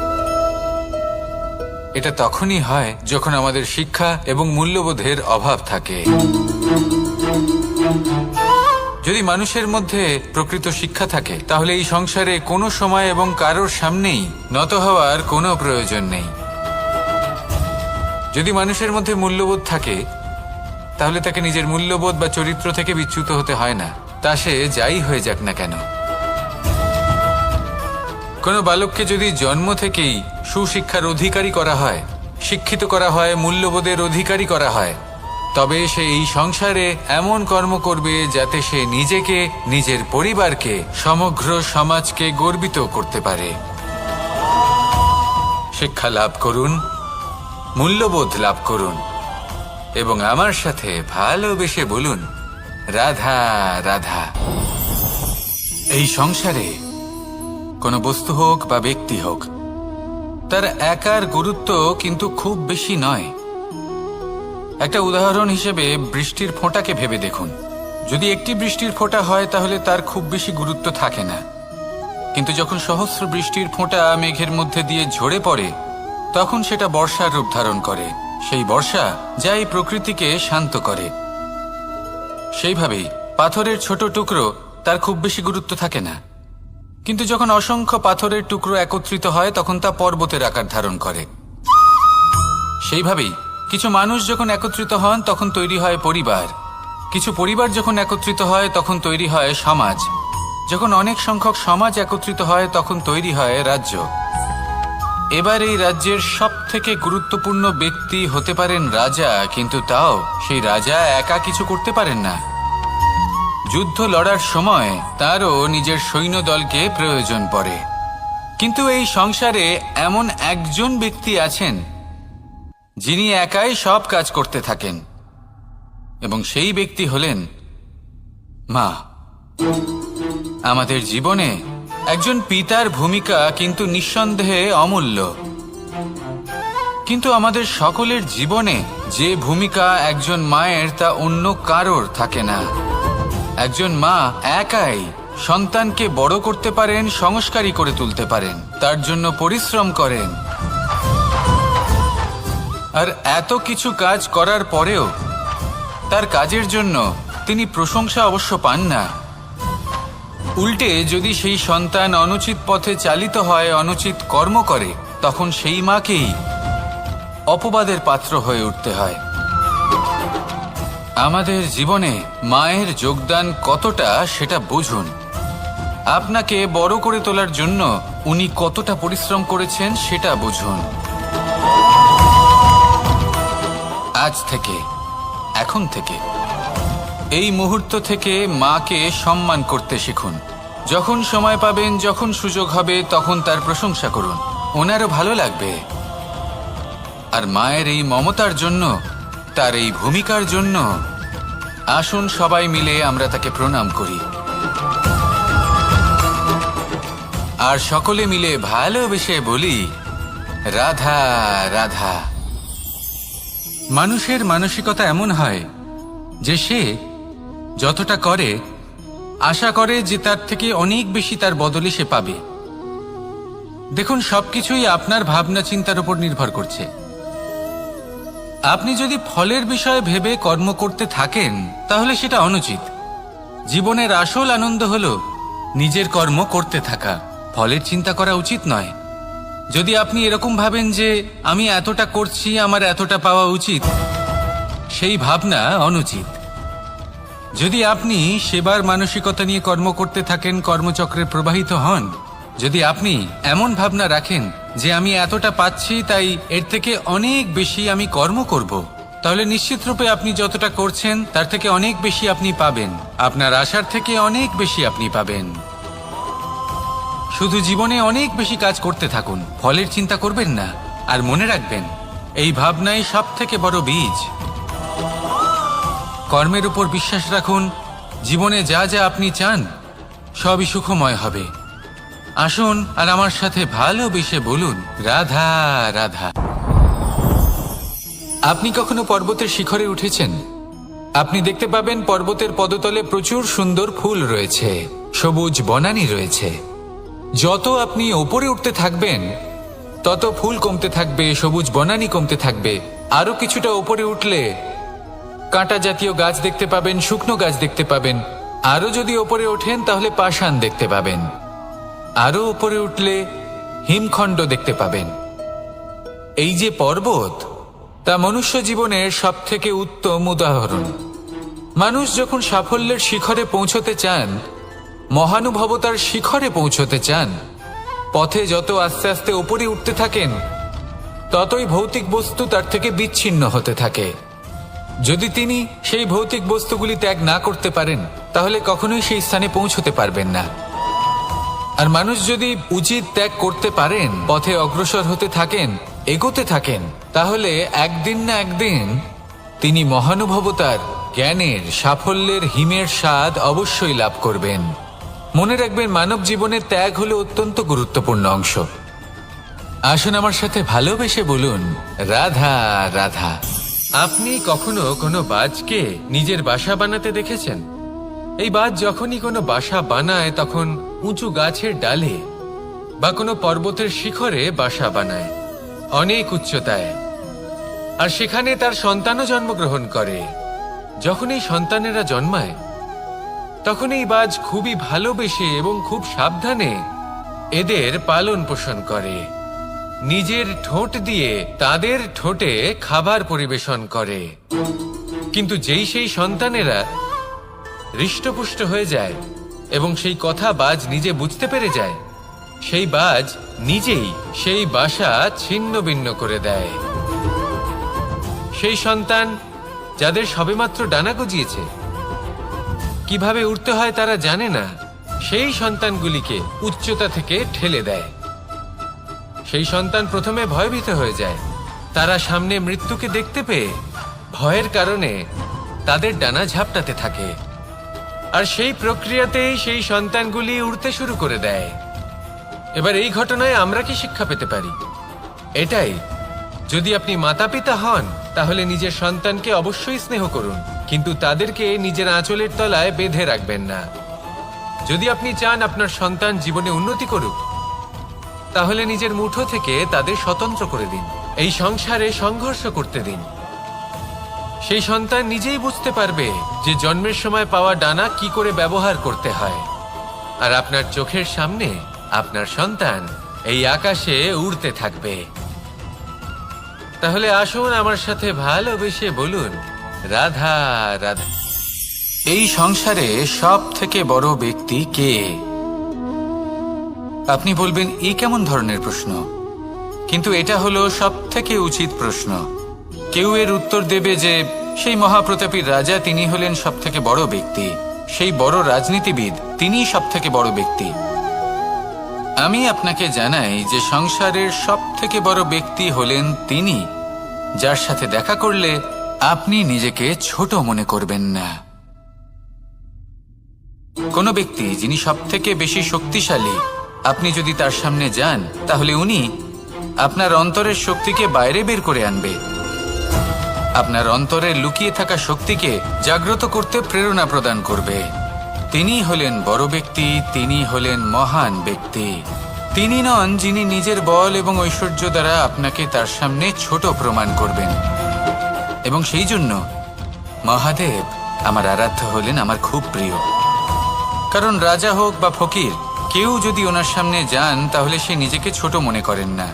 এটা তখনই হয় যখন আমাদের শিক্ষা এবং মূল্যবোধের অভাব থাকে। যদি মানুষের মধ্যে প্রকৃত শিক্ষা থাকে তাহলে এই সংসারে কোনো সময় এবং কারোর সামনেই নত হওয়ার কোনো প্রয়োজন নেই। যদি মানুষের মধ্যে মূল্যবোধ থাকে তাহলে তাকে নিজের মূল্যবোধ বা চরিত্র থেকে বিচ্যুত হতে হয় না, তা সে যাই হয়ে যাক না কেন। কোনো বালককে যদি জন্ম থেকেই সুশিক্ষার অধিকারী করা হয়, শিক্ষিত করা হয়, মূল্যবোধের অধিকারী করা হয়, তবে সে এই সংসারে এমন কর্ম করবে যাতে সে নিজেকে, নিজের পরিবারকে, সমগ্র সমাজকে গর্বিত করতে পারে। শিক্ষা লাভ করুন, মূল্যবোধ লাভ করুন এবং আমার সাথে ভালোবেসে বলুন, রাধা রাধা। এই সংসারে কোনো বস্তু হোক বা ব্যক্তি হোক, তার একার গুরুত্ব কিন্তু খুব বেশি নয়। একটা উদাহরণ হিসেবে বৃষ্টির ফোঁটাকে ভেবে দেখুন। যদি একটি বৃষ্টির ফোঁটা হয় তাহলে তার খুব বেশি গুরুত্ব থাকে না, কিন্তু যখন সহস্র বৃষ্টির ফোঁটা মেঘের মধ্যে দিয়ে ঝরে পড়ে তখন সেটা বর্ষার রূপ ধারণ করে। সেই বর্ষা যা এই প্রকৃতিকে শান্ত করে। সেইভাবেই পাথরের ছোট টুকরো, তার খুব বেশি গুরুত্ব থাকে না, কিন্তু যখন অসংখ্য পাথরের টুকরো একত্রিত হয় তখন তা পর্বতের আকার ধারণ করে। সেইভাবেই কিছু মানুষ যখন একত্রিত হন তখন তৈরি হয় পরিবার, কিছু পরিবার যখন একত্রিত হয় তখন তৈরি হয় সমাজ, যখন অনেক সংখ্যক সমাজ একত্রিত হয় তখন তৈরি হয় রাজ্য। এবার এই রাজ্যের সবথেকে গুরুত্বপূর্ণ ব্যক্তি হতে পারেন রাজা, কিন্তু তাও সেই রাজা একা কিছু করতে পারেন না। যুদ্ধ লড়ার সময় তারও নিজের সৈন্যদলকে প্রয়োজন পড়ে। কিন্তু এই সংসারে এমন একজন ব্যক্তি আছেন যিনি একাই সব কাজ করতে থাকেন, এবং সেই ব্যক্তি হলেন মা। আমাদের জীবনে একজন পিতার ভূমিকা কিন্তু নিঃসন্দেহে অমূল্য, কিন্তু আমাদের সকলের জীবনে যে ভূমিকা একজন মায়ের তা অন্য কারোর থাকে না। একজন মা একাই সন্তানকে বড় করতে পারেন, সংস্কারী করে তুলতে পারেন, তার জন্য পরিশ্রম করেন। আর এত কিছু কাজ করার পরেও তার কাজের জন্য তিনি প্রশংসা অবশ্য পান না। উল্টে যদি সেই সন্তান অনুচিত পথে চালিত হয়, অনুচিত কর্ম করে, তখন সেই মাকেই অপবাদের পাত্র হয়ে উঠতে হয়। আমাদের জীবনে মায়ের যোগদান কতটা সেটা বুঝুন। আপনাকে বড় করে তোলার জন্য উনি কতটা পরিশ্রম করেছেন সেটা বুঝুন। আজ থেকে, এখন থেকে, এই মুহূর্ত থেকে মাকে সম্মান করতে শিখুন। যখন সময় পাবেন, যখন সুযোগ হবে, তখন তার প্রশংসা করুন, ওনারও ভালো লাগবে। আর মায়ের এই মমতার জন্য, তার এই ভূমিকার জন্য আসুন সবাই মিলে আমরা তাকে প্রণাম করি, আর সকলে মিলে ভালোবেসে বলি, রাধা রাধা। মানুষের মানসিকতা এমন হয় যে সে যতটা করে আশা করে যে তার থেকে অনেক বেশি তার বদলে সে পাবে। দেখুন, সবকিছুই আপনার ভাবনা চিন্তার উপর নির্ভর করছে। আপনি যদি ফলের বিষয়ে ভেবে কর্ম করতে থাকেন তাহলে সেটা অনুচিত। জীবনের আসল আনন্দ হলো নিজের কর্ম করতে থাকা, ফলের চিন্তা করা উচিত নয়। যদি আপনি এরকম ভাবেন যে আমি এতটা করছি, আমার এতটা পাওয়া উচিত, সেই ভাবনা অনুচিত। যদি আপনি সেবার মানসিকতা নিয়ে কর্ম করতে থাকেন, কর্মচক্রে প্রবাহিত হন, যদি আপনি এমন ভাবনা রাখেন যে আমি এতটা পাচ্ছি তাই এর থেকে অনেক বেশি আমি কর্ম করব, তাহলে নিশ্চিত রূপে আপনি যতটা করছেন তার থেকে অনেক বেশি আপনি পাবেন, আপনার আশার থেকে অনেক বেশি আপনি পাবেন। শুধু জীবনে অনেক বেশি কাজ করতে থাকুন, ফলের চিন্তা করবেন না। আর মনে রাখবেন, এই ভাবনাই সব থেকে বড় বীজ। কর্মের উপর বিশ্বাস রাখুন, জীবনে যা যা আপনি চান সবই সুখময় হবে। আসুন আর আমার সাথে ভালোবেসে বলুন, রাধা রাধা। আপনি কখনো পর্বতের শিখরে উঠেছেন? আপনি দেখতে পাবেন পর্বতের পদতলে প্রচুর সুন্দর ফুল রয়েছে, সবুজ বনানী রয়েছে। যত আপনি ওপরে উঠতে থাকবেন তত ফুল কমতে থাকবে, সবুজ বনানী কমতে থাকবে। আরো কিছুটা ওপরে উঠলে কাঁটা জাতীয় গাছ দেখতে পাবেন, শুকনো গাছ দেখতে পাবেন। আরো যদি ওপরে ওঠেন তাহলে পাষাণ দেখতে পাবেন। আরো উপরে উঠলে হিমখণ্ড দেখতে পাবেন। এই যে পর্বত, তা মনুষ্য জীবনের সবথেকে উত্তম উদাহরণ। মানুষ যখন সাফল্যের শিখরে পৌঁছতে চান, মহানুভবতার শিখরে পৌঁছতে চান, পথে যত আস্তে আস্তে উপরে উঠতে থাকেন ততই ভৌতিক বস্তু তার থেকে বিচ্ছিন্ন হতে থাকে। যদি তিনি সেই ভৌতিক বস্তুগুলি ত্যাগ না করতে পারেন তাহলে কখনোই সেই স্থানে পৌঁছতে পারবেন না। আর মানুষ যদি উচিত ত্যাগ করতে পারেন, পথে অগ্রসর হতে থাকেন, এগোতে থাকেন, তাহলে একদিন না একদিন তিনি মহানুভবতার, জ্ঞানের, সাফল্যের হিমের স্বাদ অবশ্যই লাভ করবেন। মনে রাখবেন, মানব জীবনের ত্যাগ হলো অত্যন্ত গুরুত্বপূর্ণ অংশ। আসুন আমার সাথে ভালোবেসে বলুন, রাধা রাধা। আপনি কখনো কোনো বাজকে নিজের বাসা বানাতে দেখেছেন? এই বাজ যখনই কোনো বাসা বানায় তখন উঁচু গাছের ডালে বা কোনো পর্বতের শিখরে বাসা বানায়, অনেক উচ্চতায়। আর সেখানে তার সন্তানও জন্মগ্রহণ করে। যখন এই সন্তানেরা জন্মায় তখন এই বাজ খুবই ভালোবেসে এবং খুব সাবধানে এদের পালন পোষণ করে। নিজের ঠোঁট দিয়ে তাদের ঠোঁটে খাবার পরিবেশন করে। কিন্তু যেই সেই সন্তানেরা হৃষ্টপুষ্ট হয়ে যায় এবং সেই কথা বাজ নিজে বুঝতে পেরে যায়, সেই বাজ নিজেই সেই বাসা ছিন্ন ভিন্ন করে দেয়। সেই সন্তান যাদের সবেমাত্র ডানা গজিয়েছে, কিভাবে উঠতে হয় তারা জানে না, সেই সন্তানগুলিকে উচ্চতা থেকে ঠেলে দেয়। সেই সন্তান প্রথমে ভয়ভীত হয়ে যায়। তারা সামনে মৃত্যুকে দেখতে পেয়ে ভয়ের কারণে তাদের ডানা ঝাপটাতে থাকে। আর সেই প্রক্রিয়াতেই সেই সন্তানগুলি উড়তে শুরু করে দেয়। এবার এই ঘটনায় আমরা কি শিক্ষা পেতে পারি? এটাই, যদি আপনি মাতা পিতা হন তাহলে নিজের সন্তানকে অবশ্যই স্নেহ করুন, কিন্তু তাদেরকে নিজের আঁচলের তলায় বেঁধে রাখবেন না। যদি আপনি চান আপনার সন্তান জীবনে উন্নতি করুক, তাহলে নিজের মুঠো থেকে তাদের স্বতন্ত্র করে দিন। এই সংসারে সংঘর্ষ করতে দিন। সেই সন্তান নিজেই বুঝতে পারবে যে জন্মের সময় পাওয়া ডানা কি করে ব্যবহার করতে হয়। আর আপনার চোখের সামনে আপনার সন্তান এই আকাশে উড়তে থাকবে। তাহলে আসুন আমার সাথে ভালোবেসে বলুন, রাধা রাধা। এই সংসারে সব থেকে বড় ব্যক্তি কে? আপনি বলবেন, এই কেমন ধরনের প্রশ্ন? কিন্তু এটা হলো সব থেকে উচিত প্রশ্ন। কেউ এর উত্তর দেবে যে সেই মহাপ্রতাপী রাজা, তিনি হলেন সব থেকে বড় ব্যক্তি, সেই বড় রাজনীতিবিদ, তিনিই সব থেকে বড় ব্যক্তি। আমি আপনাকে জানাই যে সংসারের সব থেকে বড় ব্যক্তি হলেন তিনি, যার সাথে দেখা করলে আপনি নিজেকে ছোট মনে করবেন না। কোনো ব্যক্তি যিনি সব থেকে বেশি শক্তিশালী, আপনি যদি তার সামনে যান তাহলে উনি আপনার অন্তরের শক্তিকে বাইরে বের করে আনবে। আপনার অন্তরে লুকিয়ে থাকা শক্তিকে জাগ্রত করতে প্রেরণা প্রদান করবে। তিনি হলেন বড় ব্যক্তি, তিনি হলেন মহান ব্যক্তি। তিনি নন যিনি নিজের বল এবং ঐশ্বর্য দ্বারা আপনাকে তার সামনে ছোট প্রমাণ করবেন। এবং সেই জন্য মহাদেব আমার আরাধ্য হলেন আমার খুব প্রিয়। কারণ রাজা হোক বা ফকির, কেউ যদি ওনার সামনে যান তাহলে সে নিজেকে ছোট মনে করেন না।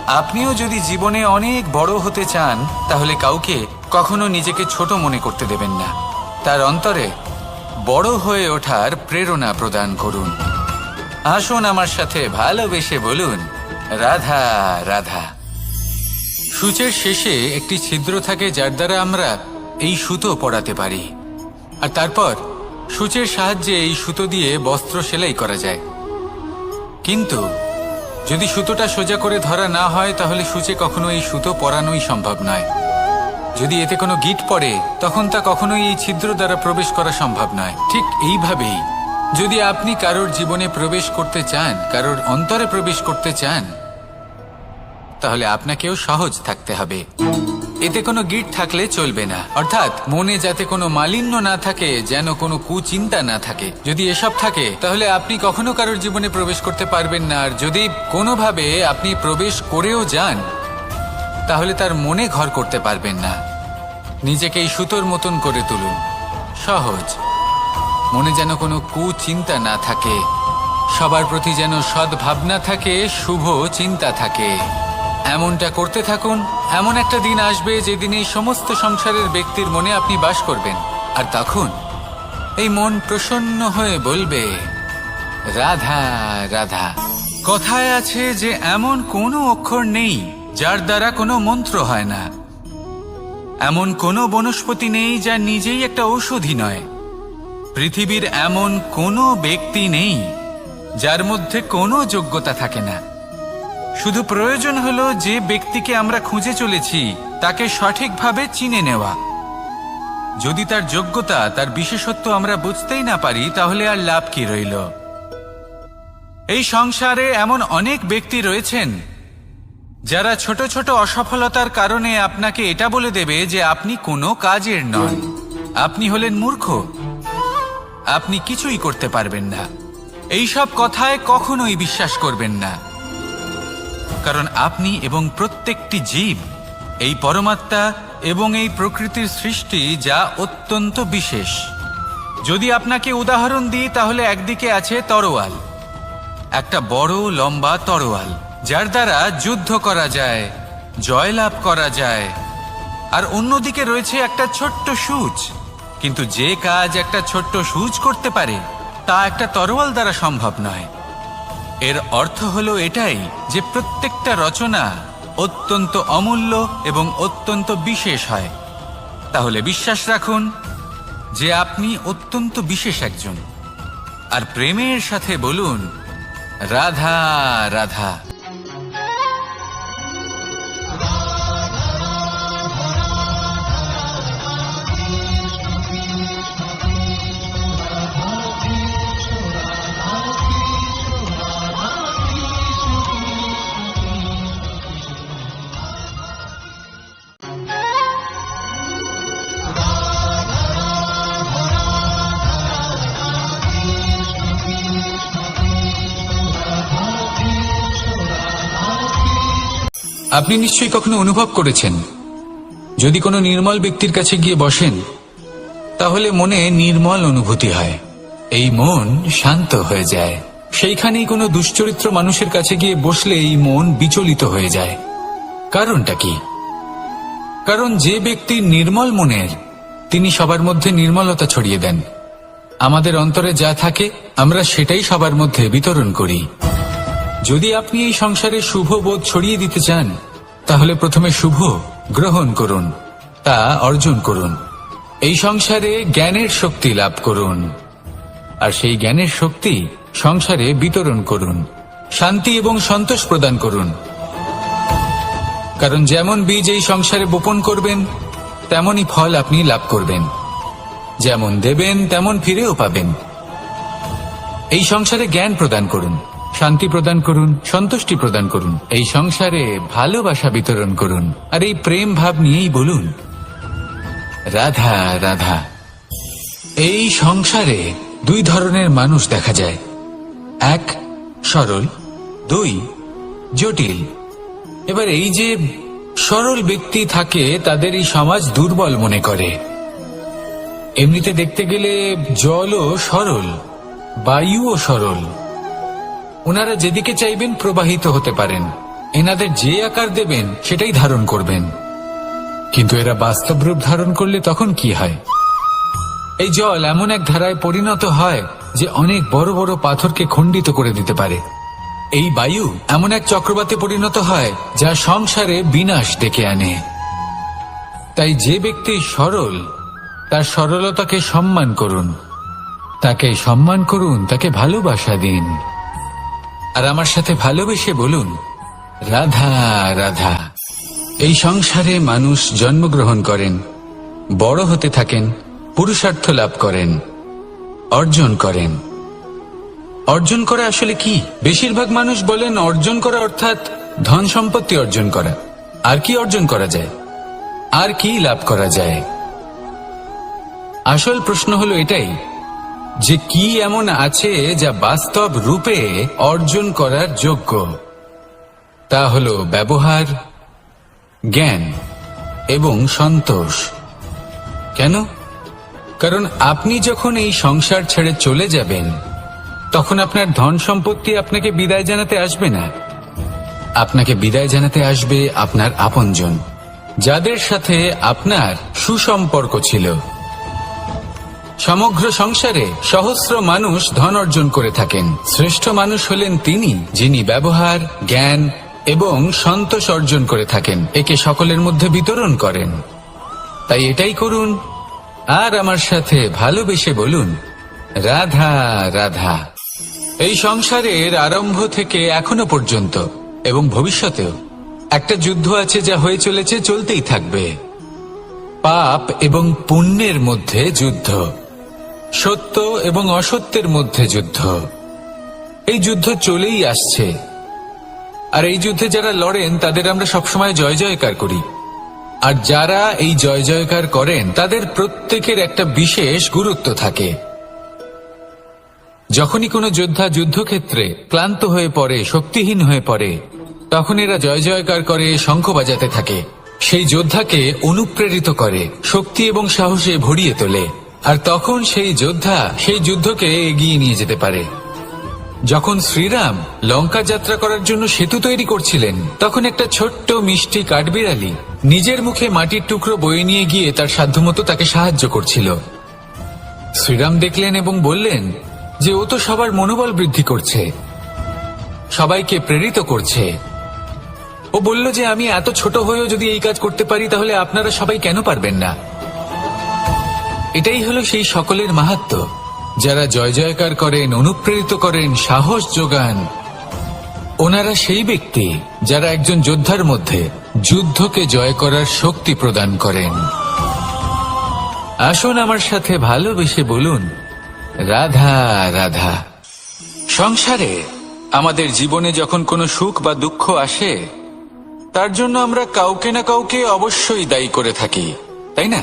আপনিও যদি জীবনে অনেক বড় হতে চান তাহলে কাউকে কখনো নিজেকে ছোট মনে করতে দেবেন না। তার অন্তরে বড় হয়ে ওঠার প্রেরণা প্রদান করুন। আসুন আমার সাথে ভালোবেসে বলুন, রাধা রাধা। সূচের শেষে একটি ছিদ্র থাকে যার দ্বারা আমরা এই সুতো পরাতে পারি। আর তারপর সূচের সাহায্যে এই সুতো দিয়ে বস্ত্র সেলাই করা যায়। কিন্তু যদি সুতোটা সোজা করে ধরা না হয় তাহলে সূচে কখনো এই সুতো পরানোই সম্ভব নয়। যদি এতে কোনো গিঁট পড়ে তখন তা কখনোই এই ছিদ্র দ্বারা প্রবেশ করা সম্ভব নয়। ঠিক এইভাবেই যদি আপনি কারোর জীবনে প্রবেশ করতে চান, কারোর অন্তরে প্রবেশ করতে চান, তাহলে আপনাকেও সহজ থাকতে হবে। এতে কোনো গিঁট থাকলে চলবে না, অর্থাৎ মনে যাতে কোনো মালিন্য না থাকে, যেন কোনো কুচিন্তা না থাকে। যদি এসব থাকে তাহলে আপনি কখনো কারোর জীবনে প্রবেশ করতে পারবেন না। আর যদি কোনোভাবে আপনি প্রবেশ করেও যান তাহলে তার মনে ঘর করতে পারবেন না। নিজেকে এই সুতোর মতন করে তুলুন, সহজ। মনে যেন কোনো কুচিন্তা না থাকে, সবার প্রতি যেন সদ্ভাবনা থাকে, শুভ চিন্তা থাকে। এমনটা করতে থাকুন। এমন একটা দিন আসবে যেদিন এই সমস্ত সংসারের ব্যক্তির মনে আপনি বাস করবেন, আর তখন এই মন প্রসন্ন হয়ে বলবে, রাধা রাধা। কথায় আছে যে এমন কোনো অক্ষর নেই যার দ্বারা কোনো মন্ত্র হয় না, এমন কোনো বনস্পতি নেই যা নিজেই একটা ঔষধি নয়, পৃথিবীর এমন কোনো ব্যক্তি নেই যার মধ্যে কোনো যোগ্যতা থাকে না। শুধু প্রয়োজন হলো যে ব্যক্তিকে আমরা খুঁজে চলেছি তাকে সঠিকভাবে চিনে নেওয়া। যদি তার যোগ্যতা, তার বিশেষত্ব আমরা বুঝতেই না পারি, তাহলে আর লাভ কি রইল? এই সংসারে এমন অনেক ব্যক্তি রয়েছেন যারা ছোট ছোট অসফলতার কারণে আপনাকে এটা বলে দেবে যে আপনি কোনো কাজের নন, আপনি হলেন মূর্খ, আপনি কিছুই করতে পারবেন না। এইসব কথায় কখনোই বিশ্বাস করবেন না, কারণ আপনি এবং প্রত্যেকটি জীব এই পরমাত্মা এবং এই প্রকৃতির সৃষ্টি, যা অত্যন্ত বিশেষ। যদি আপনাকে উদাহরণ দিই তাহলে একদিকে আছে তরোয়াল, একটা বড় লম্বা তরোয়াল যার দ্বারা যুদ্ধ করা যায়, জয়লাভ করা যায়। আর অন্যদিকে রয়েছে একটা ছোট্ট সূচ, কিন্তু যে কাজ একটা ছোট্ট সূচ করতে পারে তা একটা তরোয়াল দ্বারা সম্ভব নয়। এর অর্থ হলো এটাই যে প্রত্যেকটা রচনা অত্যন্ত অমূল্য এবং অত্যন্ত বিশেষ হয়। তাহলে বিশ্বাস রাখুন যে আপনি অত্যন্ত বিশেষ একজন, আর প্রেমের সাথে বলুন, রাধা রাধা। আপনি নিশ্চয়ই কখনো অনুভব করেছেন, যদি কোনো নির্মল ব্যক্তির কাছে গিয়ে বসেন তাহলে মনে নির্মল অনুভূতি হয়, এই মন শান্ত হয়ে যায়। সেইখানেই কোনো দুশ্চরিত্র মানুষের কাছে গিয়ে বসলে এই মন বিচলিত হয়ে যায়। কারণটা কি? কারণ যে ব্যক্তি নির্মল মনের, তিনি সবার মধ্যে নির্মলতা ছড়িয়ে দেন। আমাদের অন্তরে যা থাকে আমরা সেটাই সবার মধ্যে বিতরণ করি। যদি আপনি এই সংসারে শুভ বোধ ছড়িয়ে দিতে চান তাহলে প্রথমে শুভ গ্রহণ করুন, তা অর্জন করুন। এই সংসারে জ্ঞানের শক্তি লাভ করুন, আর সেই জ্ঞানের শক্তি সংসারে বিতরণ করুন। শান্তি এবং সন্তোষ প্রদান করুন, কারণ যেমন বীজ এই সংসারে বপন করবেন তেমনই ফল আপনি লাভ করবেন। যেমন দেবেন তেমন ফিরেও পাবেন। এই সংসারে জ্ঞান প্রদান করুন, শান্তি প্রদান করুন, সন্তুষ্টি প্রদান করুন। এই সংসারে ভালোবাসা বিতরণ করুন, আর এই প্রেম ভাব নিয়েই বলুন, রাধা রাধা। এই সংসারে দুই ধরনের মানুষ দেখা যায়, এক সরল, দুই জটিল। এবার এই যে সরল ব্যক্তি থাকে তাদের এই সমাজ দুর্বল মনে করে। এমনিতে দেখতে গেলে জলও সরল, বায়ুও সরল, ওনারা যেদিকে চাইবেন প্রবাহিত হতে পারেন, এনাদের যে আকার দেবেন সেটাই ধারণ করবেন। কিন্তু এরা বাস্তব রূপ ধারণ করলে তখন কি হয়? এই জল এমন এক ধারায় পরিণত হয় যে অনেক বড় বড় পাথরকে খণ্ডিত করে দিতে পারে। এই বায়ু এমন এক চক্রবাতে পরিণত হয় যা সংসারে বিনাশ ডেকে আনে। তাই যে ব্যক্তি সরল তার সরলতাকে সম্মান করুন, তাকে সম্মান করুন, তাকে ভালোবাসা দিন, আর আমার সাথে ভালোবেসে বলুন, রাধা রাধা। এই সংসারে মানুষ জন্মগ্রহণ করেন, বড় হতে থাকেন, পুরুষার্থ লাভ করেন, অর্জন করেন। অর্জন করা আসলে কি? বেশিরভাগ মানুষ বলেন অর্জন করা অর্থাৎ ধন সম্পত্তি অর্জন করা। আর কি অর্জন করা যায়? আর কি লাভ করা যায়? আসল প্রশ্ন হলো এটাই যে কি এমন আছে যা বাস্তব রূপে অর্জন করার যোগ্য। তা হলো ব্যবহার, জ্ঞান এবং সন্তোষ। কেন? কারণ আপনি যখন এই সংসার ছেড়ে চলে যাবেন তখন আপনার ধন সম্পত্তি আপনাকে বিদায় জানাতে আসবে না। আপনাকে বিদায় জানাতে আসবে আপনার আপনজন, যাদের সাথে আপনার সুসম্পর্ক ছিল। সমগ্র সংসারে সহস্র মানুষ ধন অর্জন করে থাকেন। শ্রেষ্ঠ মানুষ হলেন তিনি যিনি ব্যবহার, জ্ঞান এবং সন্তোষ অর্জন করে থাকেন, একে সকলের মধ্যে বিতরণ করেন। তাই এটাই করুন আর আমার সাথে ভালোবেসে বলুন, রাধা রাধা। এই সংসারের আরম্ভ থেকে এখনো পর্যন্ত এবং ভবিষ্যতেও একটা যুদ্ধ আছে যা হয়ে চলেছে, চলতেই থাকবে। পাপ এবং পুণ্যের মধ্যে যুদ্ধ, সত্য এবং অসত্যের মধ্যে যুদ্ধ। এই যুদ্ধ চলেই আসছে, আর এই যুদ্ধে যারা লড়েন তাদের আমরা সবসময় জয় জয়কার করি। আর যারা এই জয় জয়কার করেন তাদের প্রত্যেকের একটা বিশেষ গুরুত্ব থাকে। যখনই কোনো যোদ্ধা যুদ্ধক্ষেত্রে ক্লান্ত হয়ে পড়ে, শক্তিহীন হয়ে পড়ে, তখন এরা জয় জয়কার করে, শঙ্খ বাজাতে থাকে, সেই যোদ্ধাকে অনুপ্রেরিত করে, শক্তি এবং সাহসে ভরিয়ে তোলে। আর তখন সেই যোদ্ধা সেই যুদ্ধকে এগিয়ে নিয়ে যেতে পারে। যখন শ্রীরাম লঙ্কা যাত্রা করার জন্য সেতু তৈরি করছিলেন, তখন একটা ছোট্ট মিষ্টি কাঠবিড়ালি নিজের মুখে মাটির টুকরো বয়ে নিয়ে গিয়ে তার সাধ্যমতো তাকে সাহায্য করছিল। শ্রীরাম দেখলেন এবং বললেন যে ও তো সবার মনোবল বৃদ্ধি করছে, সবাইকে প্রেরিত করছে। ও বলল যে আমি এত ছোট হয়েও যদি এই কাজ করতে পারি, তাহলে আপনারা সবাই কেন পারবেন না? এটাই হলো সেই সকলের মাহাত্ম্য, যারা জয় জয়কার করেন, অনুপ্রেরিত করেন, সাহস যোগান। ওনারা সেই ব্যক্তি যারা একজন যোদ্ধার মধ্যে যুদ্ধকে জয় করার শক্তি প্রদান করেন। আসুন আমার সাথে ভালোবেসে বলুন, রাধা রাধা। সংসারে আমাদের জীবনে যখন কোনো সুখ বা দুঃখ আসে, তার জন্য আমরা কাউকে না কাউকে অবশ্যই দায়ী করে থাকি, তাই না?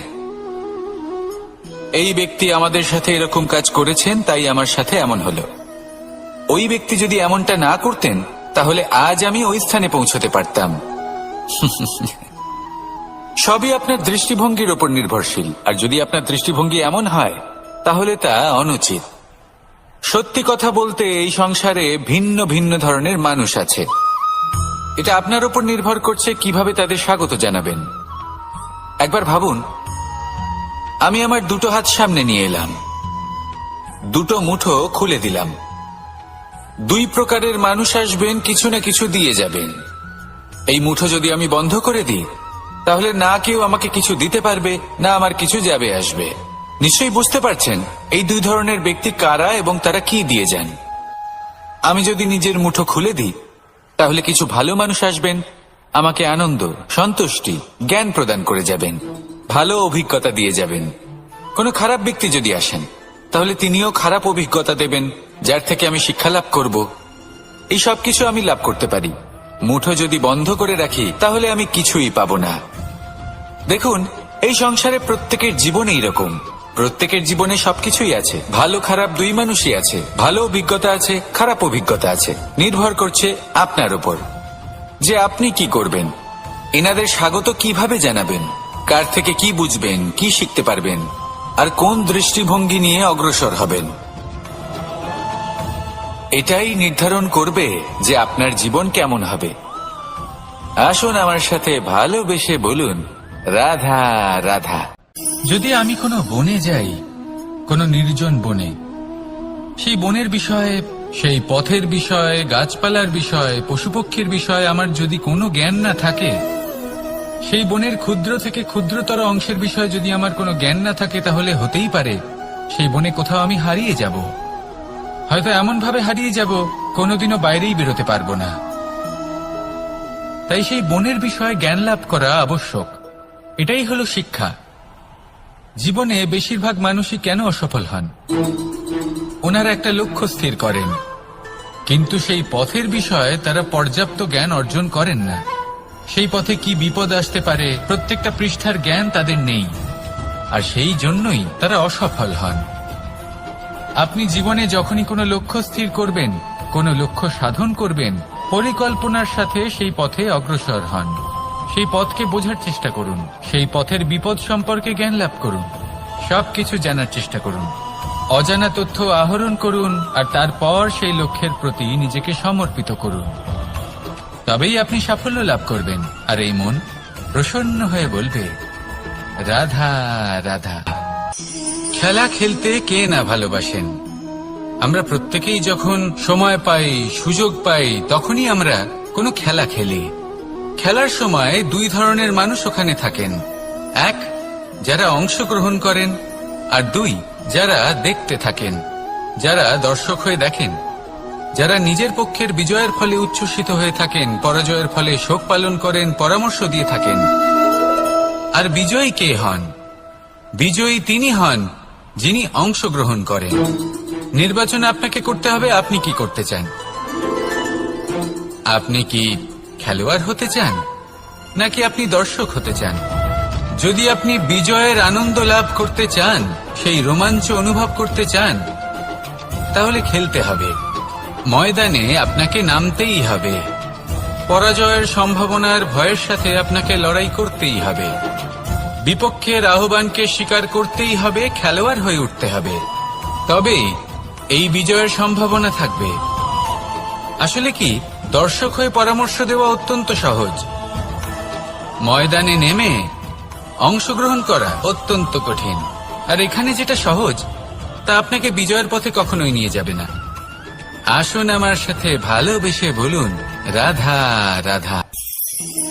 এই ব্যক্তি আমাদের সাথে এরকম কাজ করেছেন, তাই আমার সাথে এমন হলো। ওই ব্যক্তি যদি এমনটা না করতেন, তাহলে আজ আমি ওই স্থানে পৌঁছতে পারতাম। সবই আপনার দৃষ্টিভঙ্গির ওপর নির্ভরশীল, আর যদি আপনার দৃষ্টিভঙ্গি এমন হয় তাহলে তা অনুচিত। সত্যি কথা বলতে এই সংসারে ভিন্ন ভিন্ন ধরনের মানুষ আছে। এটা আপনার ওপর নির্ভর করছে কিভাবে তাদের স্বাগত জানাবেন। একবার ভাবুন, আমি আমার দুটো হাত সামনে নিয়ে এলাম, দুটো মুঠো খুলে দিলাম। দুই প্রকারের মানুষ আসবেন, কিছু না কিছু দিয়ে যাবেন। এই মুঠো যদি আমি বন্ধ করে দিই, তাহলে না কেউ আমাকে কিছু দিতে পারবে, না আমার কিছু যাবে আসবে। নিশ্চয়ই বুঝতে পারছেন এই দুই ধরনের ব্যক্তি কারা এবং তারা কি দিয়ে যান। আমি যদি নিজের মুঠো খুলে দিই, তাহলে কিছু ভালো মানুষ আসবেন, আমাকে আনন্দ, সন্তুষ্টি, জ্ঞান প্রদান করে যাবেন, ভালো অভিজ্ঞতা দিয়ে যাবেন। কোনো খারাপ ব্যক্তি যদি আসেন, তাহলে তিনিও খারাপ অভিজ্ঞতা দেবেন, যার থেকে আমি শিক্ষা লাভ করব। এই সব কিছু আমি লাভ করতে পারি। মুঠো যদি বন্ধ করে রাখি, তাহলে আমি কিছুই পাবো না। দেখুন, এই সংসারে প্রত্যেকের জীবনে এইরকম। প্রত্যেকের জীবনে সবকিছুই আছে, ভালো খারাপ দুই মানুষই আছে, ভালো অভিজ্ঞতা আছে, খারাপ অভিজ্ঞতা আছে। নির্ভর করছে আপনার উপর যে আপনি কি করবেন, এনাদের স্বাগত কিভাবে জানাবেন, কার থেকে কি বুঝবেন, কি শিখতে পারবেন, আর কোন দৃষ্টিভঙ্গি নিয়ে অগ্রসর হবেন। এটাই নির্ধারণ করবে যে আপনার জীবন কেমন হবে। আসুন আমার সাথে ভালোবেসে বলুন, রাধা রাধা। যদি আমি কোনো বনে যাই, কোনো নির্জন বনে, সেই বনের বিষয়ে, সেই পথের বিষয়ে, গাছপালার বিষয়ে, পশুপক্ষীর বিষয়ে আমার যদি কোনো জ্ঞান না থাকে, সেই বনের ক্ষুদ্র থেকে ক্ষুদ্রতর অংশের বিষয়ে যদি আমার কোনো জ্ঞান না থাকে, তাহলে হতেই পারে সেই বনে কোথাও আমি হারিয়ে যাব। হয়তো এমন ভাবে হারিয়ে যাব, কোনোদিনও বাইরেই বেরোতে পারবো না। তাই সেই বনের বিষয়ে জ্ঞান লাভ করা আবশ্যক। এটাই হলো শিক্ষা। জীবনে বেশিরভাগ মানুষই কেন অসফল হন? ওনারা একটা লক্ষ্য স্থির করেন, কিন্তু সেই পথের বিষয়ে তারা পর্যাপ্ত জ্ঞান অর্জন করেন না। সেই পথে কি বিপদ আসতে পারে প্রত্যেকটা পৃষ্ঠার জ্ঞান তাদের নেই, আর সেই জন্যই তারা অসফল হন। আপনি জীবনে যখনই কোনো লক্ষ্য স্থির করবেন, কোনো লক্ষ্য সাধন করবেন, পরিকল্পনার সাথে সেই পথে অগ্রসর হন। সেই পথকে বোঝার চেষ্টা করুন, সেই পথের বিপদ সম্পর্কে জ্ঞান লাভ করুন, সবকিছু জানার চেষ্টা করুন, অজানা তথ্য আহরণ করুন, আর তারপর সেই লক্ষ্যের প্রতি নিজেকে সমর্পিত করুন। তবেই আপনি সাফল্য লাভ করবেন, আর এই মন প্রসন্ন হয়ে বলবে, রাধা রাধা। খেলা খেলতে কে না ভালোবাসেন? আমরা প্রত্যেকেই যখন সময় পাই, সুযোগ পাই, তখনই আমরা কোনো খেলা খেলি। খেলার সময় দুই ধরনের মানুষ ওখানে থাকেন, এক যারা অংশগ্রহণ করেন, আর দুই যারা দেখতে থাকেন, যারা দর্শক হয়ে দেখেন, যারা নিজের পক্ষের বিজয়ের ফলে উচ্ছ্বসিত হয়ে থাকেন, পরাজয়ের ফলে শোক পালন করেন, পরামর্শ দিয়ে থাকেন। আর বিজয়ী কে হন? বিজয়ী তিনি হন যিনি অংশগ্রহণ করেন। নির্বাচন আপনাকে করতে হবে, আপনি কি করতে চান? আপনি কি খেলোয়াড় হতে চান, নাকি আপনি দর্শক হতে চান? যদি আপনি বিজয়ের আনন্দ লাভ করতে চান, সেই রোমাঞ্চ অনুভব করতে চান, তাহলে খেলতে হবে। ময়দানে আপনাকে নামতেই হবে। পরাজয়ের সম্ভাবনার ভয়ের সাথে আপনাকে লড়াই করতেই হবে। বিপক্ষের আহ্বানকে স্বীকার করতেই হবে, খেলোয়াড় হয়ে উঠতে হবে। তবেই এই বিজয়ের সম্ভাবনা থাকবে। আসলে কি, দর্শক হয়ে পরামর্শ দেওয়া অত্যন্ত সহজ, ময়দানে নেমে অংশগ্রহণ করা অত্যন্ত কঠিন। আর এখানে যেটা সহজ, তা আপনাকে বিজয়ের পথে কখনোই নিয়ে যাবে না। আসুন আমার সাথে ভালোবেসে বলুন, রাধা রাধা।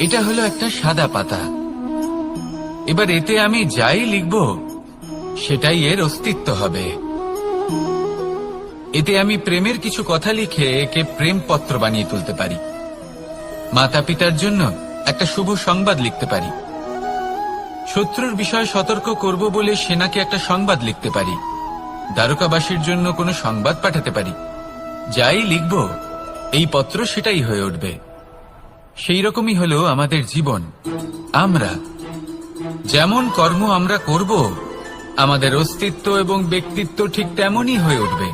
এটা হলো একটা সাদা পাতা। এবার এতে আমি যাই লিখব, সেটাই এর অস্তিত্ব হবে। এতে আমি প্রেমের কিছু কথা লিখে একে প্রেমপত্র বানিয়ে তুলতে পারি। মাতা পিতার জন্য একটা শুভ সংবাদ লিখতে পারি। শত্রুর বিষয়ে সতর্ক করব বলে সেনাকে একটা সংবাদ লিখতে পারি। দ্বারকাবাসীর জন্য কোনো সংবাদ পাঠাতে পারি। যাই লিখব, এই পত্র সেটাই হয়ে উঠবে। সেই রকমই হলো আমাদের জীবন। আমরা যেমন কর্ম আমরা করব, আমাদের অস্তিত্ব এবং ব্যক্তিত্ব ঠিক তেমনই হয়ে উঠবে।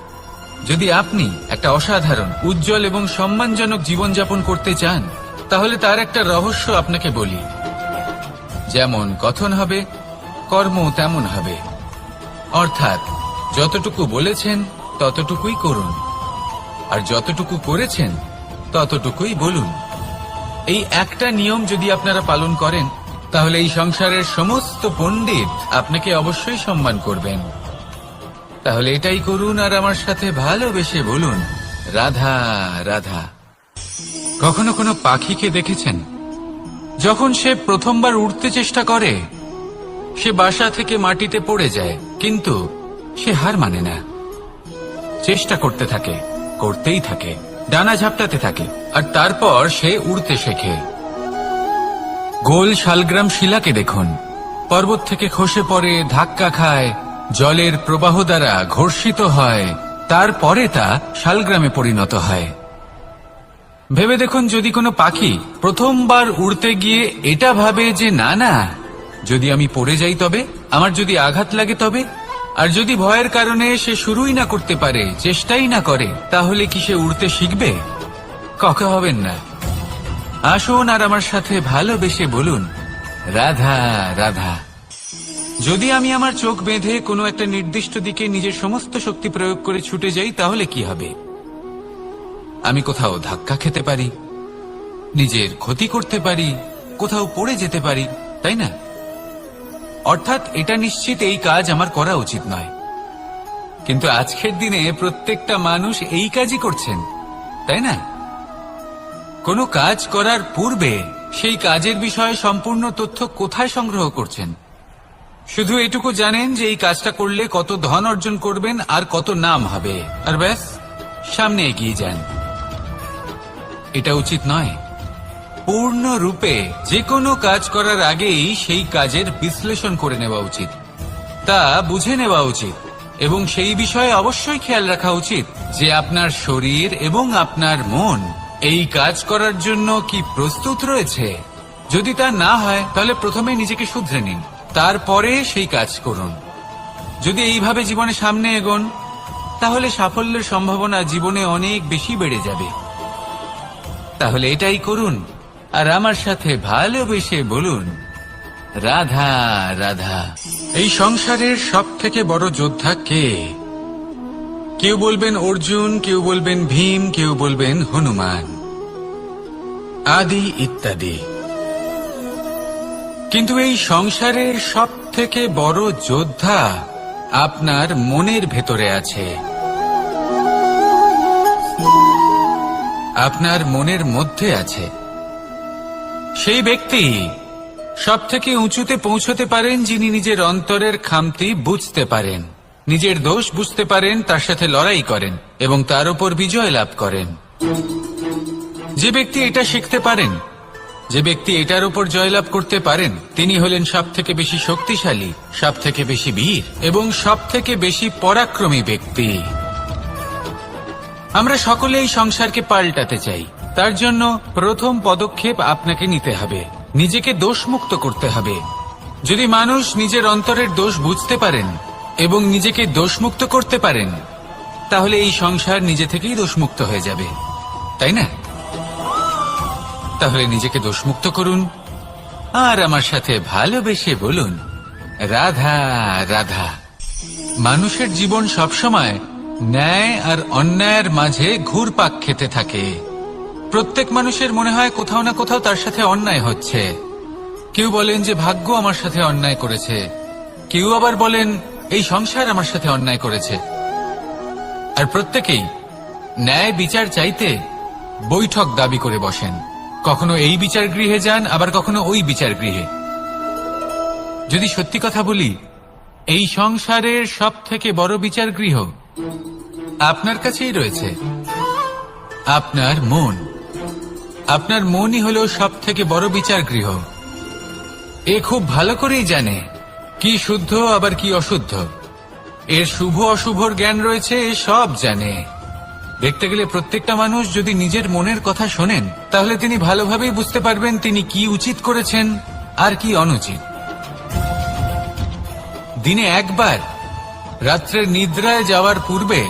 যদি আপনি একটা অসাধারণ, উজ্জ্বল এবং সম্মানজনক জীবনযাপন করতে চান, তাহলে তার একটা রহস্য আপনাকে বলি। যেমন কথন হবে, কর্ম তেমন হবে। অর্থাৎ যতটুকু বলেছেন ততটুকুই করুন, আর যতটুকু করেছেন ততটুকুই বলুন। এই একটা নিয়ম যদি আপনারা পালন করেন, তাহলে এই সংসারের সমস্ত পণ্ডিত আপনাকে অবশ্যই সম্মান করবেন। তাহলে এটাই করুন, আর আমার সাথে ভালোবেসে বলুন, রাধা রাধা। কখনো কোনো পাখিকে দেখেছেন? যখন সে প্রথমবার উড়তে চেষ্টা করে, সে বাসা থেকে মাটিতে পড়ে যায়, কিন্তু সে হার মানে না। চেষ্টা করতে থাকে, করতেই থাকে, ডানা ঝাপটাতে থাকে, আর তারপর সে উড়তে শেখে। গোল শালগ্রাম শিলাকে দেখুন, পর্বত থেকে খসে পড়ে, ধাক্কা খায়, জলের প্রবাহ দ্বারা ঘর্ষিত হয়, তারপরে তা শালগ্রামে পরিণত হয়। ভেবে দেখুন, যদি কোনো পাখি প্রথমবার উড়তে গিয়ে এটা ভাবে যে না না, যদি আমি পড়ে যাই তবে, আমার যদি আঘাত লাগে তবে, আর যদি ভয়ের কারণে সে শুরুই না করতে পারে, চেষ্টাই না করে, তাহলে কি সে উড়তে শিখবে? কখনো হবেন না। আসুন আর আমার সাথে ভালোবেসে বলুন, রাধা রাধা। যদি আমি আমার চোখ বেঁধে কোনো একটা নির্দিষ্ট দিকে নিজের সমস্ত শক্তি প্রয়োগ করে ছুটে যাই, তাহলে কি হবে? আমি কোথাও ধাক্কা খেতে পারি, নিজের ক্ষতি করতে পারি, কোথাও পড়ে যেতে পারি, তাই না? অর্থাৎ এটা নিশ্চিত এই কাজ আমার করা উচিত নয়। কিন্তু আজকের দিনে প্রত্যেকটা মানুষ এই কাজই করছেন, তাই না? কোনো কাজ করার পূর্বে সেই কাজের বিষয়ে সম্পূর্ণ তথ্য কোথায় সংগ্রহ করছেন? শুধু এটুকু জানেন যে এই কাজটা করলে কত ধন অর্জন করবেন আর কত নাম হবে, আর ব্যাস সামনে এগিয়ে যান। এটা উচিত নয়। পূর্ণরূপে যে কোনো কাজ করার আগেই সেই কাজের বিশ্লেষণ করে নেওয়া উচিত, তা বুঝে নেওয়া উচিত এবং সেই বিষয়ে অবশ্যই খেয়াল রাখা উচিত যে আপনার শরীর এবং আপনার মন এই কাজ করার জন্য কি প্রস্তুত রয়েছে। যদি তা না হয় তাহলে প্রথমে নিজেকে শুধরে নিন, তারপরে সেই কাজ করুন। যদি এইভাবে জীবনে সামনে এগোন তাহলে সাফল্যের সম্ভাবনা জীবনে অনেক বেশি বেড়ে যাবে। তাহলে এটাই করুন আর আমার সাথে ভালোবেসে বলুন, রাধা রাধা। এই সংসারের সব থেকে বড় যোদ্ধা কে? কেউ বলবেন অর্জুন, কেউ বলবেন ভীম, কেউ বলবেন হনুমান আদি ইত্যাদি। কিন্তু এই সংসারের সব থেকে বড় যোদ্ধা আপনার মনের ভেতরে আছে, আপনার মনের মধ্যে আছে। সেই ব্যক্তি সব থেকে উঁচুতে পৌঁছতে পারেন যিনি নিজের অন্তরের খামতি বুঝতে পারেন, নিজের দোষ বুঝতে পারেন, তার সাথে লড়াই করেন এবং তার উপর বিজয় লাভ করেন। যে ব্যক্তি এটা শিখতে পারেন, যে ব্যক্তি এটার উপর জয়লাভ করতে পারেন, তিনি হলেন সব থেকে বেশি শক্তিশালী, সব থেকে বেশি বীর এবং সব থেকে বেশি পরাক্রমী ব্যক্তি। আমরা সকলে এই সংসারকে পাল্টাতে চাই। তার জন্য প্রথম পদক্ষেপ আপনাকে নিতে হবে, নিজেকে দোষমুক্ত করতে হবে। যদি মানুষ নিজের অন্তরের দোষ বুঝতে পারেন এবং নিজেকে দোষমুক্ত করতে পারেন তাহলে এই সংসার নিজে থেকেই দোষমুক্ত হয়ে যাবে, তাই না? তাহলে নিজেকে দোষমুক্ত করুন আর আমার সাথে ভালোবেসে বলুন, রাধা রাধা। মানুষের জীবন সবসময় ন্যায় আর অন্যায়ের মাঝে ঘুরপাক খেতে থাকে। প্রত্যেক মানুষের মনে হয় কোথাও না কোথাও তার সাথে অন্যায় হচ্ছে। কেউ বলেন যে ভাগ্য আমার সাথে অন্যায় করেছে, কেউ আবার বলেন এই সংসার আমার সাথে অন্যায় করেছে। আর প্রত্যেকেই ন্যায় বিচার চাইতে বৈঠক দাবি করে বসেন। কখনো এই বিচার গৃহে যান, আবার কখনো ওই বিচার গৃহে। যদি সত্যি কথা বলি, এই সংসারের সব থেকে বড় বিচার গৃহ আপনার কাছেই রয়েছে, আপনার মন। আপনার মনই হলো সব থেকে বড় বিচার গৃহ। এ খুব ভালো করেই জানে কি শুদ্ধ আবার কি অশুদ্ধ, এর শুভ অশুভর জ্ঞান রয়েছে, এ সব জানে। দেখতে গেলে প্রত্যেকটা মানুষ যদি নিজের মনের কথা শোনেন তাহলে তিনি ভালোভাবেই বুঝতে পারবেন তিনি কি উচিত করেছেন আর কি অনুচিত। দিনে একবার রাত্রের নিদ্রায় যাওয়ার পূর্বে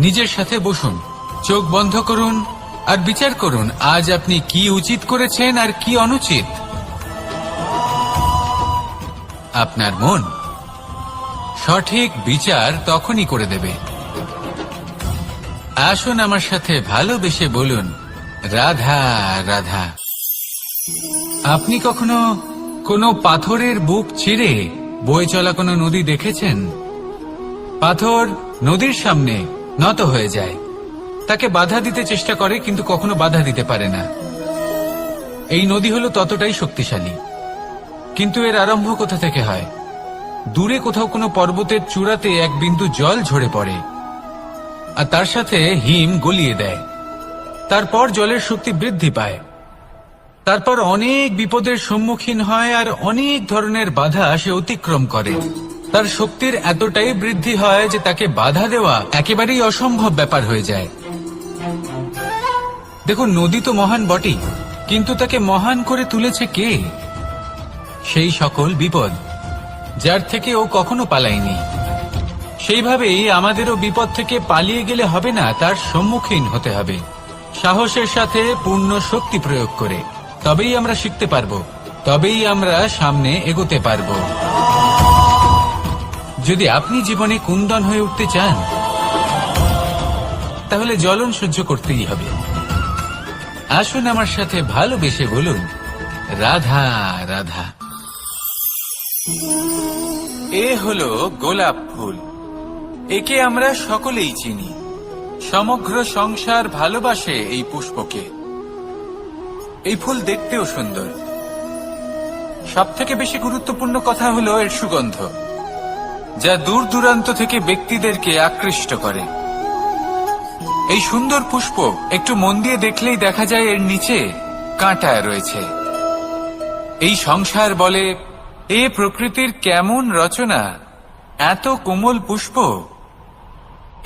নিজের সাথে বসুন, চোখ বন্ধ করুন আর বিচার করুন আজ আপনি কি উচিত করেছেন আর কি অনুচিত। আপনার মন সঠিক বিচার তখনই করে দেবে। আসুন আমার সাথে ভালোবেসে বলুন, রাধা রাধা। আপনি কখনো কোনো পাথরের বুক চিরে বয়ে চলা কোনো নদী দেখেছেন? পাথর নদীর সামনে নত হয়ে যায়, তাকে বাধা দিতে চেষ্টা করে কিন্তু কখনো বাধা দিতে পারে না। এই নদী হলো ততটাই শক্তিশালী, কিন্তু এর আরম্ভ কোথা থেকে হয়? দূরে কোথাও কোনো পর্বতের চূড়াতে এক বিন্দু জল ঝরে পড়ে আর তার সাথে হিম গলিয়ে দেয়। তারপর জলের শক্তি বৃদ্ধি পায়, তারপর অনেক বিপদের সম্মুখীন হয় আর অনেক ধরনের বাধা সে অতিক্রম করে। তার শক্তির এতটাই বৃদ্ধি হয় যে তাকে বাধা দেওয়া একেবারেই অসম্ভব ব্যাপার হয়ে যায়। দেখুন, নদী তো মহান বটেই, কিন্তু তাকে মহান করে তুলেছে কে? সেই সকল বিপদ যার থেকে ও কখনো পালায়নি। সেইভাবেই আমাদেরও বিপদ থেকে পালিয়ে গেলে হবে না, তার সম্মুখীন হতে হবে সাহসের সাথে, পূর্ণ শক্তি প্রয়োগ করে। তবেই আমরা শিখতে পারবো, তবেই আমরা সামনে এগোতে পারবো। যদি আপনি জীবনে কুন্দন হয়ে উঠতে চান তাহলে জ্বলন সহ্য করতেই হবে। আসুন আমার সাথে ভালোবেসে বলুন, রাধা রাধা। এ হলো গোলাপ ফুল। একে আমরা সকলেই চিনি। সমগ্র সংসার ভালোবাসে এই পুষ্পকে। এই ফুল দেখতেও সুন্দর। সবথেকে বেশি গুরুত্বপূর্ণ কথা হলো এর সুগন্ধ, যা দূর দূরান্ত থেকে ব্যক্তিদেরকে আকৃষ্ট করে। এই সুন্দর পুষ্প একটু মন দিয়ে দেখলেই দেখা যায় এর নিচে কাঁটা রয়েছে। এই সংসার বলে, এ প্রকৃতির কেমন রচনা, এত কোমল পুষ্প,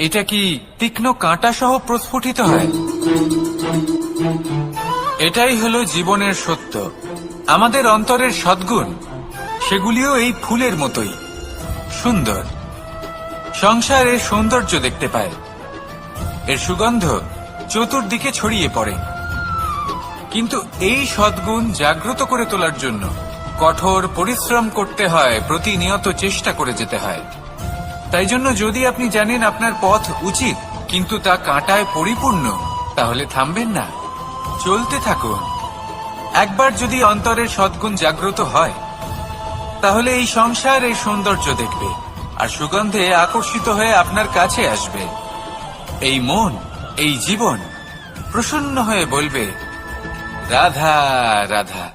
এটা কি তীক্ষ্ণ কাঁটা সহ প্রস্ফুটিত হয়? এটাই হলো জীবনের সত্য। আমাদের অন্তরের সদ্গুণ, সেগুলিও এই ফুলের মতোই সুন্দর। সংসার এর সৌন্দর্য দেখতে পায়, এর সুগন্ধ চতুর্দিকে ছড়িয়ে পড়ে। কিন্তু এই সদ্গুণ জাগ্রত করে তোলার জন্য কঠোর পরিশ্রম করতে হয়, প্রতিনিয়ত চেষ্টা করে যেতে হয়। তাই জন্য যদি আপনি জানেন আপনার পথ উচিত কিন্তু তা কাঁটায় পরিপূর্ণ, তাহলে থামবেন না, চলতে থাকুন। একবার যদি অন্তরের সদ্গুণ জাগ্রত হয়, তাহলে এই সংসার এই সৌন্দর্য দেখবে আর সুগন্ধে আকর্ষিত হয়ে আপনার কাছে আসবে। এই মন, এই জীবন প্রসন্ন হয়ে বলবে, রাধা রাধা।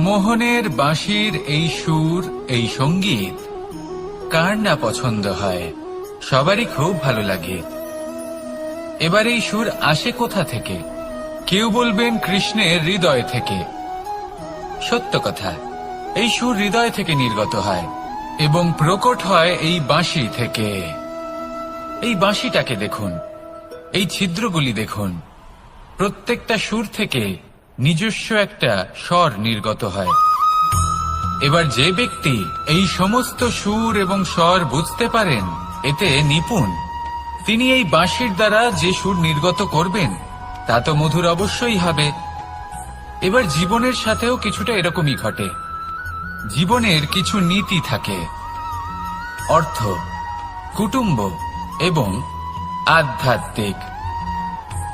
মোহনের বাঁশির এই সুর, এই সঙ্গীত কার না পছন্দ হয়, সবারই খুব ভালো লাগে। এবার এই সুর আসে কোথা থেকে? কেউ বলবেন কৃষ্ণের হৃদয় থেকে। সত্য কথা, এই সুর হৃদয় থেকে নির্গত হয় এবং প্রকট হয় এই বাঁশি থেকে। এই বাঁশিটাকে দেখুন, এই ছিদ্রগুলি দেখুন, প্রত্যেকটা সুর থেকে নিজস্ব একটা স্বর নির্গত হয়। এবার যে ব্যক্তি এই সমস্ত সুর এবং স্বর বুঝতে পারেন, এতে নিপুণ, তিনি এই বাঁশির দ্বারা যে সুর নির্গত করবেন তা তো মধুর অবশ্যই হবে। এবার জীবনের সাথেও কিছুটা এরকমই ঘটে। জীবনের কিছু নীতি থাকে, অর্থ, কুটুম্ব এবং আধ্যাত্মিক।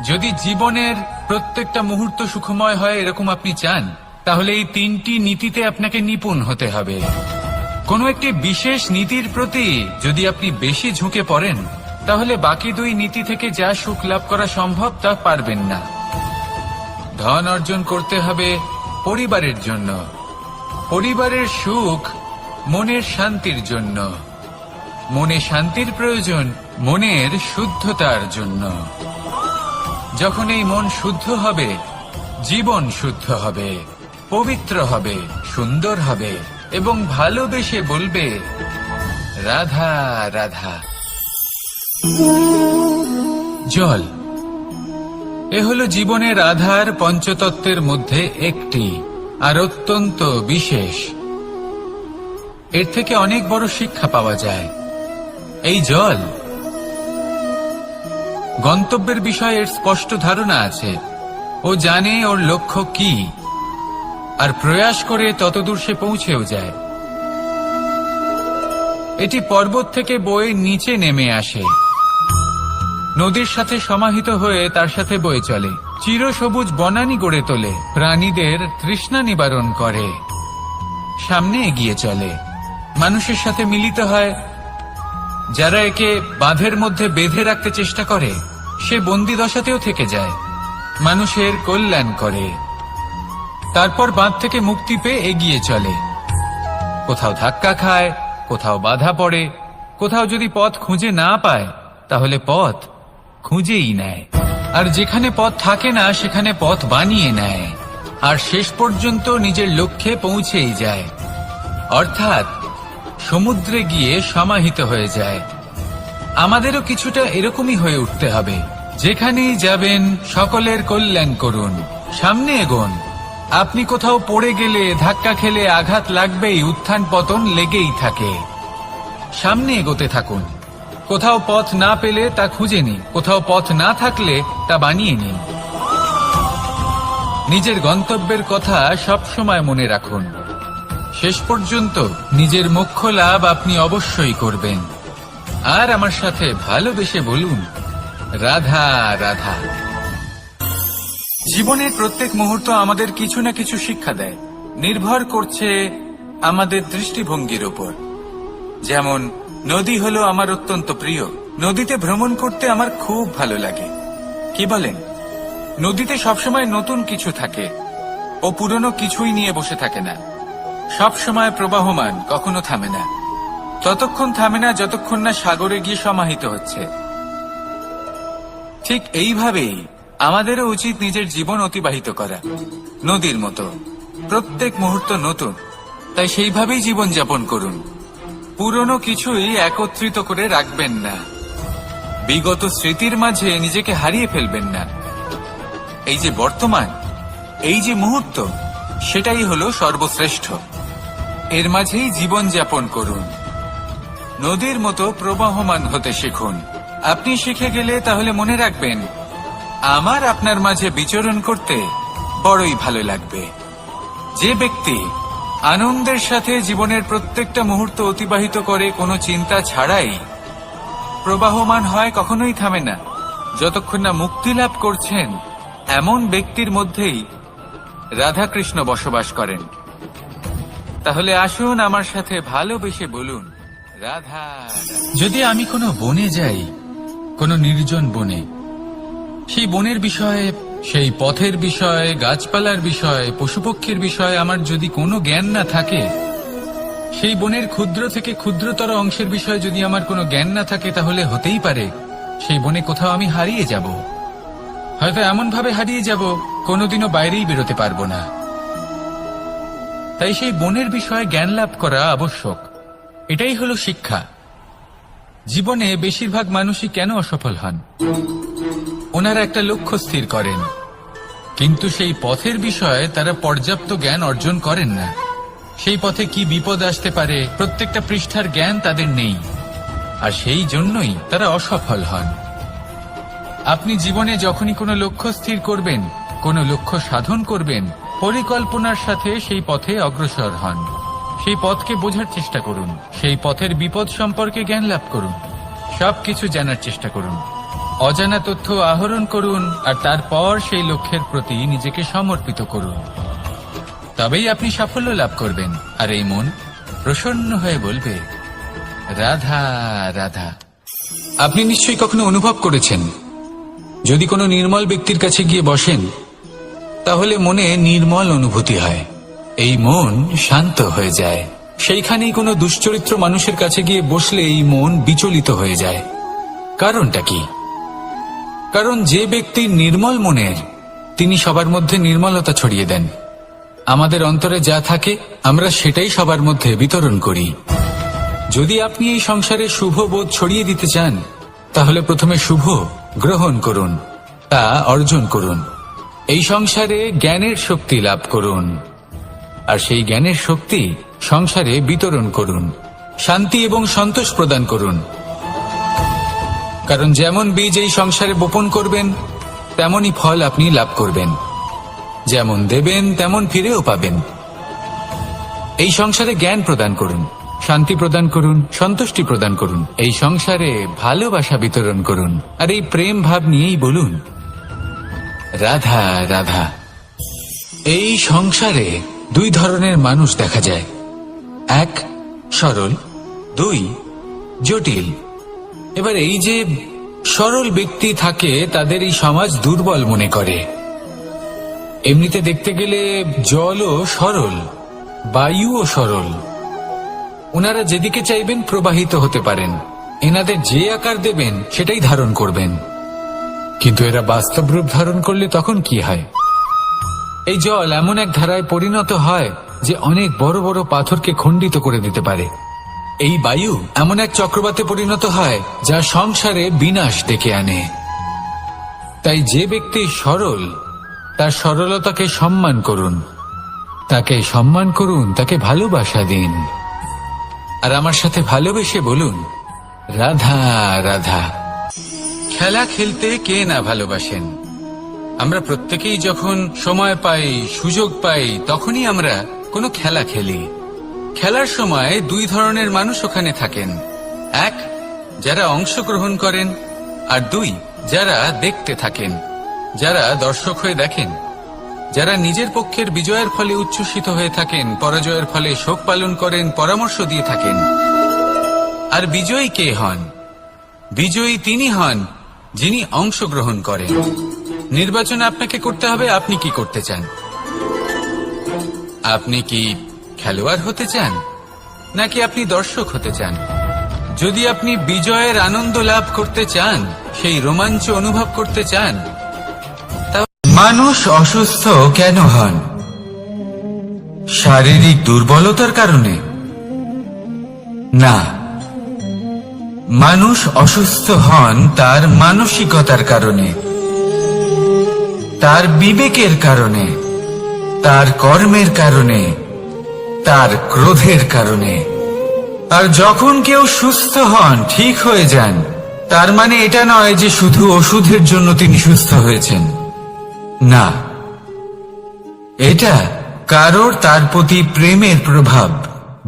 যদি জীবনের প্রত্যেকটা মুহূর্ত সুখময় হয় এরকম আপনি চান, তাহলে এই তিনটি নীতিতে আপনাকে নিপুণ হতে হবে। কোনো একটি বিশেষ নীতির প্রতি যদি আপনি বেশি ঝুঁকে পড়েন, তাহলে বাকি দুই নীতি থেকে যা সুখ লাভ করা সম্ভব তা পারবেন না। ধন অর্জন করতে হবে পরিবারের জন্য, পরিবারের সুখ মনের শান্তির জন্য, মনে শান্তির প্রয়োজন মনের শুদ্ধতার জন্য। যখন এই মন শুদ্ধ হবে, জীবন শুদ্ধ হবে, পবিত্র হবে, সুন্দর হবে এবং ভালোবেসে বলবে, রাধা রাধা। জল, এ হলো জীবনের আধার পঞ্চতত্ত্বের মধ্যে একটি, আর অত্যন্ত বিশেষ। এর থেকে অনেক বড় শিক্ষা পাওয়া যায়। এই জল, গন্তব্যের বিষয়ে এর স্পষ্ট ধারণা আছে। ও জানে ওর লক্ষ্য কি, আর প্রয়াস করে ততদূর সে পৌঁছেও যায়। এটি পর্বত থেকে বয়ে নিচে নেমে আসে, নদীর সাথে সমাহিত হয়ে তার সাথে বয়ে চলে, চিরসবুজ বনানী গড়ে তোলে, প্রাণীদের তৃষ্ণা নিবারণ করে, সামনে এগিয়ে চলে, মানুষের সাথে মিলিত হয়। যারা একে বাঁধের মধ্যে বেঁধে রাখতে চেষ্টা করে, সে বন্দি দশাতেও থেকে যায়, মানুষের কল্যাণ করে। তারপর বাঁধ থেকে মুক্তি পেয়ে এগিয়ে চলে, কোথাও ধাক্কা খায়, কোথাও বাধা পড়ে, কোথাও যদি পথ খুঁজে না পায় তাহলে পথ খুঁজেই নেয়, আর যেখানে পথ থাকে না সেখানে পথ বানিয়ে নেয়, আর শেষ পর্যন্ত নিজের লক্ষ্যে পৌঁছেই যায়, অর্থাৎ সমুদ্রে গিয়ে সমাহিত হয়ে যায়। আমাদেরও কিছুটা এরকমই হয়ে উঠতে হবে। যেখানেই যাবেন সকলের কল্যাণ করুন, সামনে এগোন। আপনি কোথাও পড়ে গেলে, ধাক্কা খেলে আঘাত লাগবেই, উত্থান পতন লেগেই থাকে। সামনে এগোতে থাকুন। কোথাও পথ না পেলে তা খুঁজে নিন, কোথাও পথ না থাকলে তা বানিয়ে নিন। নিজের গন্তব্যের কথা সব সময় মনে রাখুন। শেষ পর্যন্ত নিজের মোক্ষ লাভ আপনি অবশ্যই করবেন। আর আমার সাথে ভালোবেসে বলুন, রাধা রাধা। জীবনের প্রত্যেক মুহূর্ত আমাদের কিছু না কিছু শিক্ষা দেয়, নির্ভর করছে আমাদের দৃষ্টিভঙ্গির উপর। যেমন নদী হলো আমার অত্যন্ত প্রিয়, নদীতে ভ্রমণ করতে আমার খুব ভালো লাগে। কি বলেন? নদীতে সবসময় নতুন কিছু থাকে, ও পুরনো কিছুই নিয়ে বসে থাকে না, সব সময় প্রবাহমান, কখনো থামে না। ততক্ষণ থামে না যতক্ষণ না সাগরে গিয়ে সমাহিত হচ্ছে। ঠিক এইভাবেই আমাদেরও উচিত নিজের জীবন অতিবাহিত করা, নদীর মতো। প্রত্যেক মুহূর্ত নতুন, তাই সেইভাবেই জীবন যাপন করুন। পুরনো কিছুই একত্রিত করে রাখবেন না, বিগত স্মৃতির মাঝে নিজেকে হারিয়ে ফেলবেন না। এই যে বর্তমান, এই যে মুহূর্ত, সেটাই হলো সর্বশ্রেষ্ঠ। এর মাঝেই জীবন যাপন করুন, নদীর মতো প্রবাহমান হতে শিখুন। আপনি শিখে গেলে তাহলে মনে রাখবেন, আমার আপনার মাঝে বিচরণ করতে বড়ই ভালো লাগবে। যে ব্যক্তি আনন্দের সাথে জীবনের প্রত্যেকটা মুহূর্ত অতিবাহিত করে কোনো চিন্তা ছাড়াই, প্রবাহমান হয়, কখনোই থামে না, যতক্ষণ না মুক্তি লাভ করছেন, এমন ব্যক্তির মধ্যেই রাধাকৃষ্ণ বসবাস করেন। তাহলে আসুন আমার সাথে ভালোবেসে বলুন, রাধা। যদি আমি কোনো বনে যাই, কোনো নির্জন বনে, সেই বনের বিষয়ে, সেই পথের বিষয়ে, গাছপালার বিষয়ে, পশুপক্ষীর বিষয়ে আমার যদি কোনো জ্ঞান না থাকে, সেই বনের ক্ষুদ্র থেকে ক্ষুদ্রতর অংশের বিষয়ে যদি আমার কোনো জ্ঞান না থাকে, তাহলে হতেই পারে সেই বনে কোথাও আমি হারিয়ে যাব। হয়তো এমন ভাবে হারিয়ে যাব, কোনোদিনও বাইরেই বেরোতে পারবো না। তাই সেই বনের বিষয়ে জ্ঞান লাভ করা আবশ্যক। এটাই হলো শিক্ষা। জীবনে বেশিরভাগ মানুষই কেন অসফল হন? ওনারা একটা লক্ষ্য স্থির করেন, কিন্তু সেই পথের বিষয়ে তারা পর্যাপ্ত জ্ঞান অর্জন করেন না। সেই পথে কি বিপদ আসতে পারে প্রত্যেকটা পৃষ্ঠার জ্ঞান তাদের নেই, আর সেই জন্যই তারা অসফল হন। আপনি জীবনে যখনই কোনো লক্ষ্য স্থির করবেন, কোনো লক্ষ্য সাধন করবেন, পরিকল্পনার সাথে সেই পথে অগ্রসর হন। সেই পথকে বোঝার চেষ্টা করুন, সেই পথের বিপদ সম্পর্কে জ্ঞান লাভ করুন, সবকিছু জানার চেষ্টা করুন, অজানা তথ্য আহরণ করুন, আর তারপর সেই লক্ষ্যের প্রতি নিজেকে সমর্পিত করুন। তবেই আপনি সাফল্য লাভ করবেন, আর এই মন প্রসন্ন হয়ে বলবে, রাধা রাধা। আপনি নিশ্চয়ই কখনো অনুভব করেছেন, যদি কোনো নির্মল ব্যক্তির কাছে গিয়ে বসেন, তাহলে মনে নির্মল অনুভূতি হয়, এই মন শান্ত হয়ে যায়। সেইখানেই কোনো দুশ্চরিত্র মানুষের কাছে গিয়ে বসলে এই মন বিচলিত হয়ে যায়। কারণটা কি? কারণ যে ব্যক্তি নির্মল মনের, তিনি সবার মধ্যে নির্মলতা ছড়িয়ে দেন। আমাদের অন্তরে যা থাকে আমরা সেটাই সবার মধ্যে বিতরণ করি। যদি আপনি এই সংসারে শুভ বোধ ছড়িয়ে দিতে চান, তাহলে প্রথমে শুভ গ্রহণ করুন, তা অর্জন করুন। এই সংসারে জ্ঞানের শক্তি লাভ করুন, আর সেই জ্ঞানের শক্তি সংসারে বিতরণ করুন। শান্তি এবং সন্তোষ প্রদান করুন, কারণ যেমন বীজ এই সংসারে বপন করবেন, তেমনই ফল আপনি লাভ করবেন। যেমন দেবেন তেমন ফিরেও পাবেন। এই সংসারে জ্ঞান প্রদান করুন, শান্তি প্রদান করুন, সন্তুষ্টি প্রদান করুন। এই সংসারে ভালোবাসা বিতরণ করুন, আর এই প্রেম ভাব নিয়েই বলুন, রাধা রাধা। এই সংসারে দুই ধরনের মানুষ দেখা যায়, এক সরল, দুই জটিল। এবার এই যে সরল ব্যক্তি থাকে, তাদের এই সমাজ দুর্বল মনে করে। এমনিতে দেখতে গেলে জলও সরল, বায়ুও সরল। ওনারা যেদিকে চাইবেন প্রবাহিত হতে পারেন, এনাদের যে আকার দেবেন সেটাই ধারণ করবেন। কিন্তু এরা বাস্তব রূপ ধারণ করলে তখন কি হয়? এই জল এমন এক ধারায় পরিণত হয় যে অনেক বড় বড় পাথরকে খণ্ডিত করে দিতে পারে। এই বায়ু এমন এক চক্রবাতে পরিণত হয় যা সংসারে বিনাশ ডেকে আনে। তাই যে ব্যক্তি সরল, তার সরলতাকে সম্মান করুন, তাকে সম্মান করুন, তাকে ভালোবাসা দিন, আর আমার সাথে ভালোবেসে বলুন, রাধা রাধা। খেলা খেলতে কে না ভালোবাসেন? আমরা প্রত্যেকেই যখন সময় পাই, সুযোগ পাই, তখনই আমরা কোনো খেলা খেলি। খেলার সময় দুই ধরনের মানুষ ওখানে থাকেন, এক যারা অংশগ্রহণ করেন, আর দুই যারা দেখতে থাকেন, যারা দর্শক হয়ে দেখেন, যারা নিজের পক্ষের বিজয়ের ফলে উচ্ছ্বসিত হয়ে থাকেন, পরাজয়ের ফলে শোক পালন করেন, পরামর্শ দিয়ে থাকেন। আর বিজয়ী কে হন? বিজয়ী তিনি হন যিনি অংশগ্রহণ করেন। নির্বাচন আপনাকে করতে হবে, আপনি কি করতে চান? আপনি কি খেলোয়াড় হতে চান, নাকি আপনি দর্শক হতে চান? যদি আপনি বিজয়ের আনন্দ লাভ করতে চান, সেই রোমাঞ্চ অনুভব করতে চান, মানুষ অসুস্থ কেন হন? শারীরিক দুর্বলতার কারণে? না, মানুষ অসুস্থ হন তার মানসিকতার কারণে, তার বিবেকের কারণে, তার কর্মের কারণে, তার ক্রোধের কারণে। আর যখন কেউ সুস্থ হন, ঠিক হয়ে যান, তার মানে এটা নয় যে শুধু ওষুধের জন্য তিনি সুস্থ হয়েছেন। না, এটা কারোর তার প্রতি প্রেমের প্রভাব,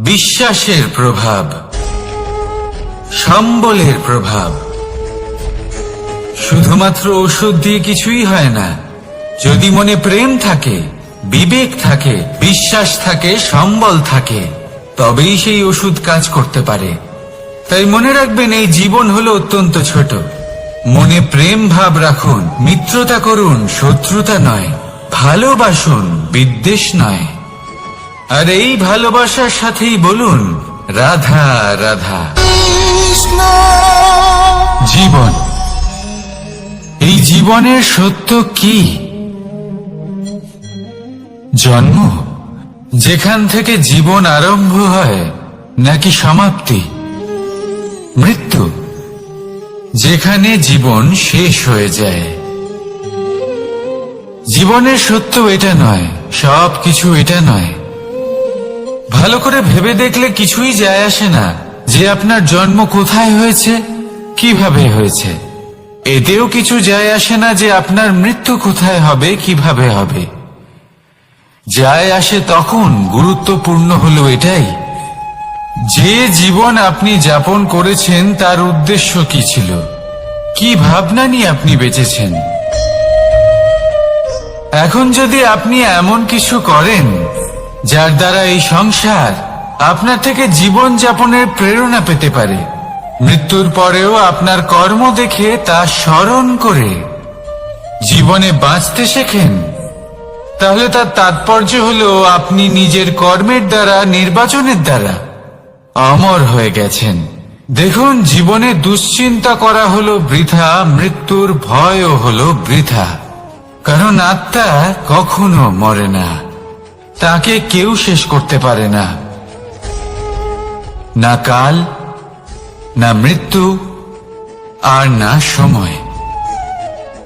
বিশ্বাসের প্রভাব, সম্বলের প্রভাব। শুধুমাত্র ওষুধ দিয়ে কিছুই হয় না। যদি মনে প্রেম থাকে, বিবেক থাকে, বিশ্বাস থাকে, সম্বল থাকে, তবেই সেই ওষুধ কাজ করতে পারে। তাই মনে রাখবেন, এই জীবন হলো অত্যন্ত ছোট। মনে প্রেম ভাব রাখুন, মিত্রতা করুন, শত্রুতা নয়। ভালোবাসুন, বিদ্বেষ নয়। আর এই ভালোবাসার সাথেই বলুন, রাধা রাধা। জীবন, এই জীবনের সত্য কি? জন্ম, যেখান থেকে জীবন আরম্ভ হয়, নাকি সমাপ্তি? মৃত্যু, যেখানে জীবন শেষ হয়ে যায়। জীবনের সত্য এটা নয়, সবকিছু এটা নয়। ভালো করে ভেবে দেখলে কিছুই যায় আসে না যে আপনার জন্ম কোথায় হয়েছে, কিভাবে হয়েছে। এতেও কিছু যায় আসে না যে আপনার মৃত্যু কোথায় হবে, কিভাবে হবে। যায় আসে তখন, গুরুত্বপূর্ণ হলো এটাই যে জীবন আপনি যাপন করেছেন তার উদ্দেশ্য কি ছিল, কি ভাবনা নিয়ে আপনি বেঁচেছেন। এখন যদি আপনি এমন কিছু করেন যার দ্বারা এই সংসার আপনার থেকে জীবন যাপনের প্রেরণা পেতে পারে, মৃত্যুর পরেও আপনার কর্ম দেখে তা স্মরণ করে জীবনে বাঁচতে শেখেন, তাহলে তার তাৎপর্য হলো আপনি নিজের কর্মের দ্বারা, নির্বাচনের দ্বারা অমর হয়ে গেছেন। দেখুন, জীবনে দুশ্চিন্তা করা হলো বৃথা, মৃত্যুর ভয়ও হলো বৃথা। কারণ আত্মা কখনো মরে না, তাকে কেউ শেষ করতে পারে না। না কাল, না মৃত্যু, আর না সময়।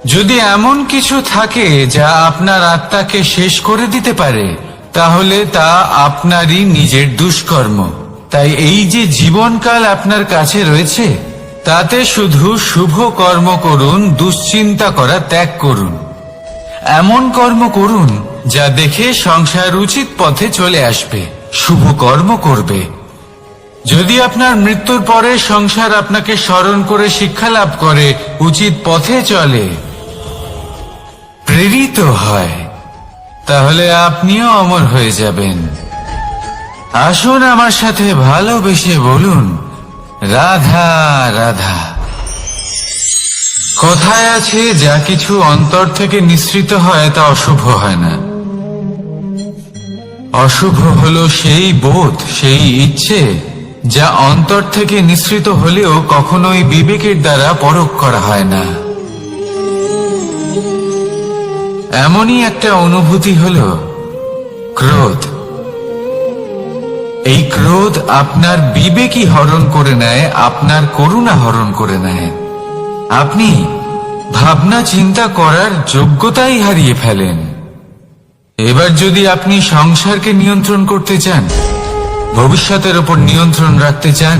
যদি এমন কিছু থাকে যা আপনার আত্মাকে শেষ করে দিতে পারে, তাহলে তা আপনারই নিজের দুষ্কর্ম। তাই এই যে জীবনকাল আপনার কাছে রয়েছে, তাতে শুধু শুভ কর্ম করুন, দুশ্চিন্তা করা ত্যাগ করুন। এমন কর্ম করুন যা দেখে সংসার উচিত পথে চলে আসবে, শুভ কর্ম করবে। যদি আপনার মৃত্যুর পরে সংসার আপনাকে স্মরণ করে শিক্ষা লাভ করে, উচিত পথে চলে, প্রেরিত হয়, তাহলে আপনিও অমর হয়ে যাবেন। আসুন আমার সাথে ভালোবেসে বলুন, রাধা রাধা। কথায় আছে, যা কিছু অন্তর থেকে নিঃসৃত হয় তা অশুভ হয় না। অশুভ হলো সেই বোধ, সেই ইচ্ছে যা অন্তর থেকে নিঃসৃত হলেও কখনোই বিবেকের দ্বারা পরখ করা হয় না। এমনই একটা অনুভূতি হলো ক্রোধ। এই ক্রোধ আপনার বিবেকই হরণ করে নেয়, আপনার করুণা হরণ করে নেয়। আপনি ভাবনা চিন্তা করার যোগ্যতাই হারিয়ে ফেলেন। এবার যদি আপনি সংসারকে নিয়ন্ত্রণ করতে চান, ভবিষ্যতের উপর নিয়ন্ত্রণ রাখতে চান,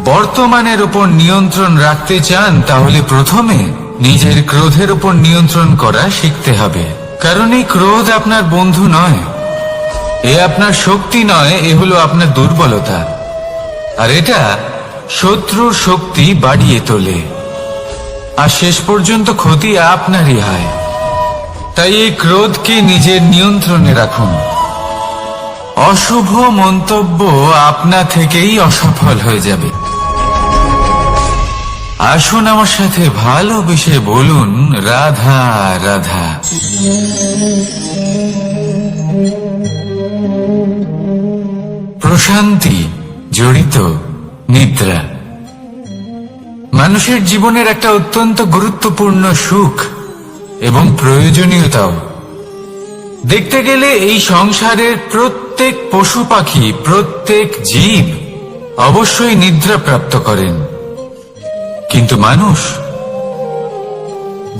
বর্তমানের উপর নিয়ন্ত্রণ রাখতে চান, তাহলে প্রথমে নিজের ক্রোধের উপর নিয়ন্ত্রণ করা শিখতে হবে। কারণ এই ক্রোধ আপনার বন্ধু নয়, এ আপনার শক্তি নয়, এ হলো আপনার দুর্বলতা। আর এটা শত্রুর শক্তি বাড়িয়ে তোলে, আর শেষ পর্যন্ত ক্ষতি আপনারই হয়। তাই এই ক্রোধকে নিজের নিয়ন্ত্রণে রাখুন। অশুভ মন্তব্য আপনা থেকেই অসফল হয়ে যাবে। আসুন আমার সাথে ভালোবেসে বলুন, রাধা রাধা। প্রশান্তি জড়িত নিদ্রা। মানুষের জীবনের একটা অত্যন্ত গুরুত্বপূর্ণ সুখ এবং প্রয়োজনীয়তাও। দেখতে গেলে এই সংসারের প্রত্যেক পশু পাখি, প্রত্যেক জীব অবশ্যই নিদ্রা প্রাপ্ত করেন, কিন্তু মানুষ,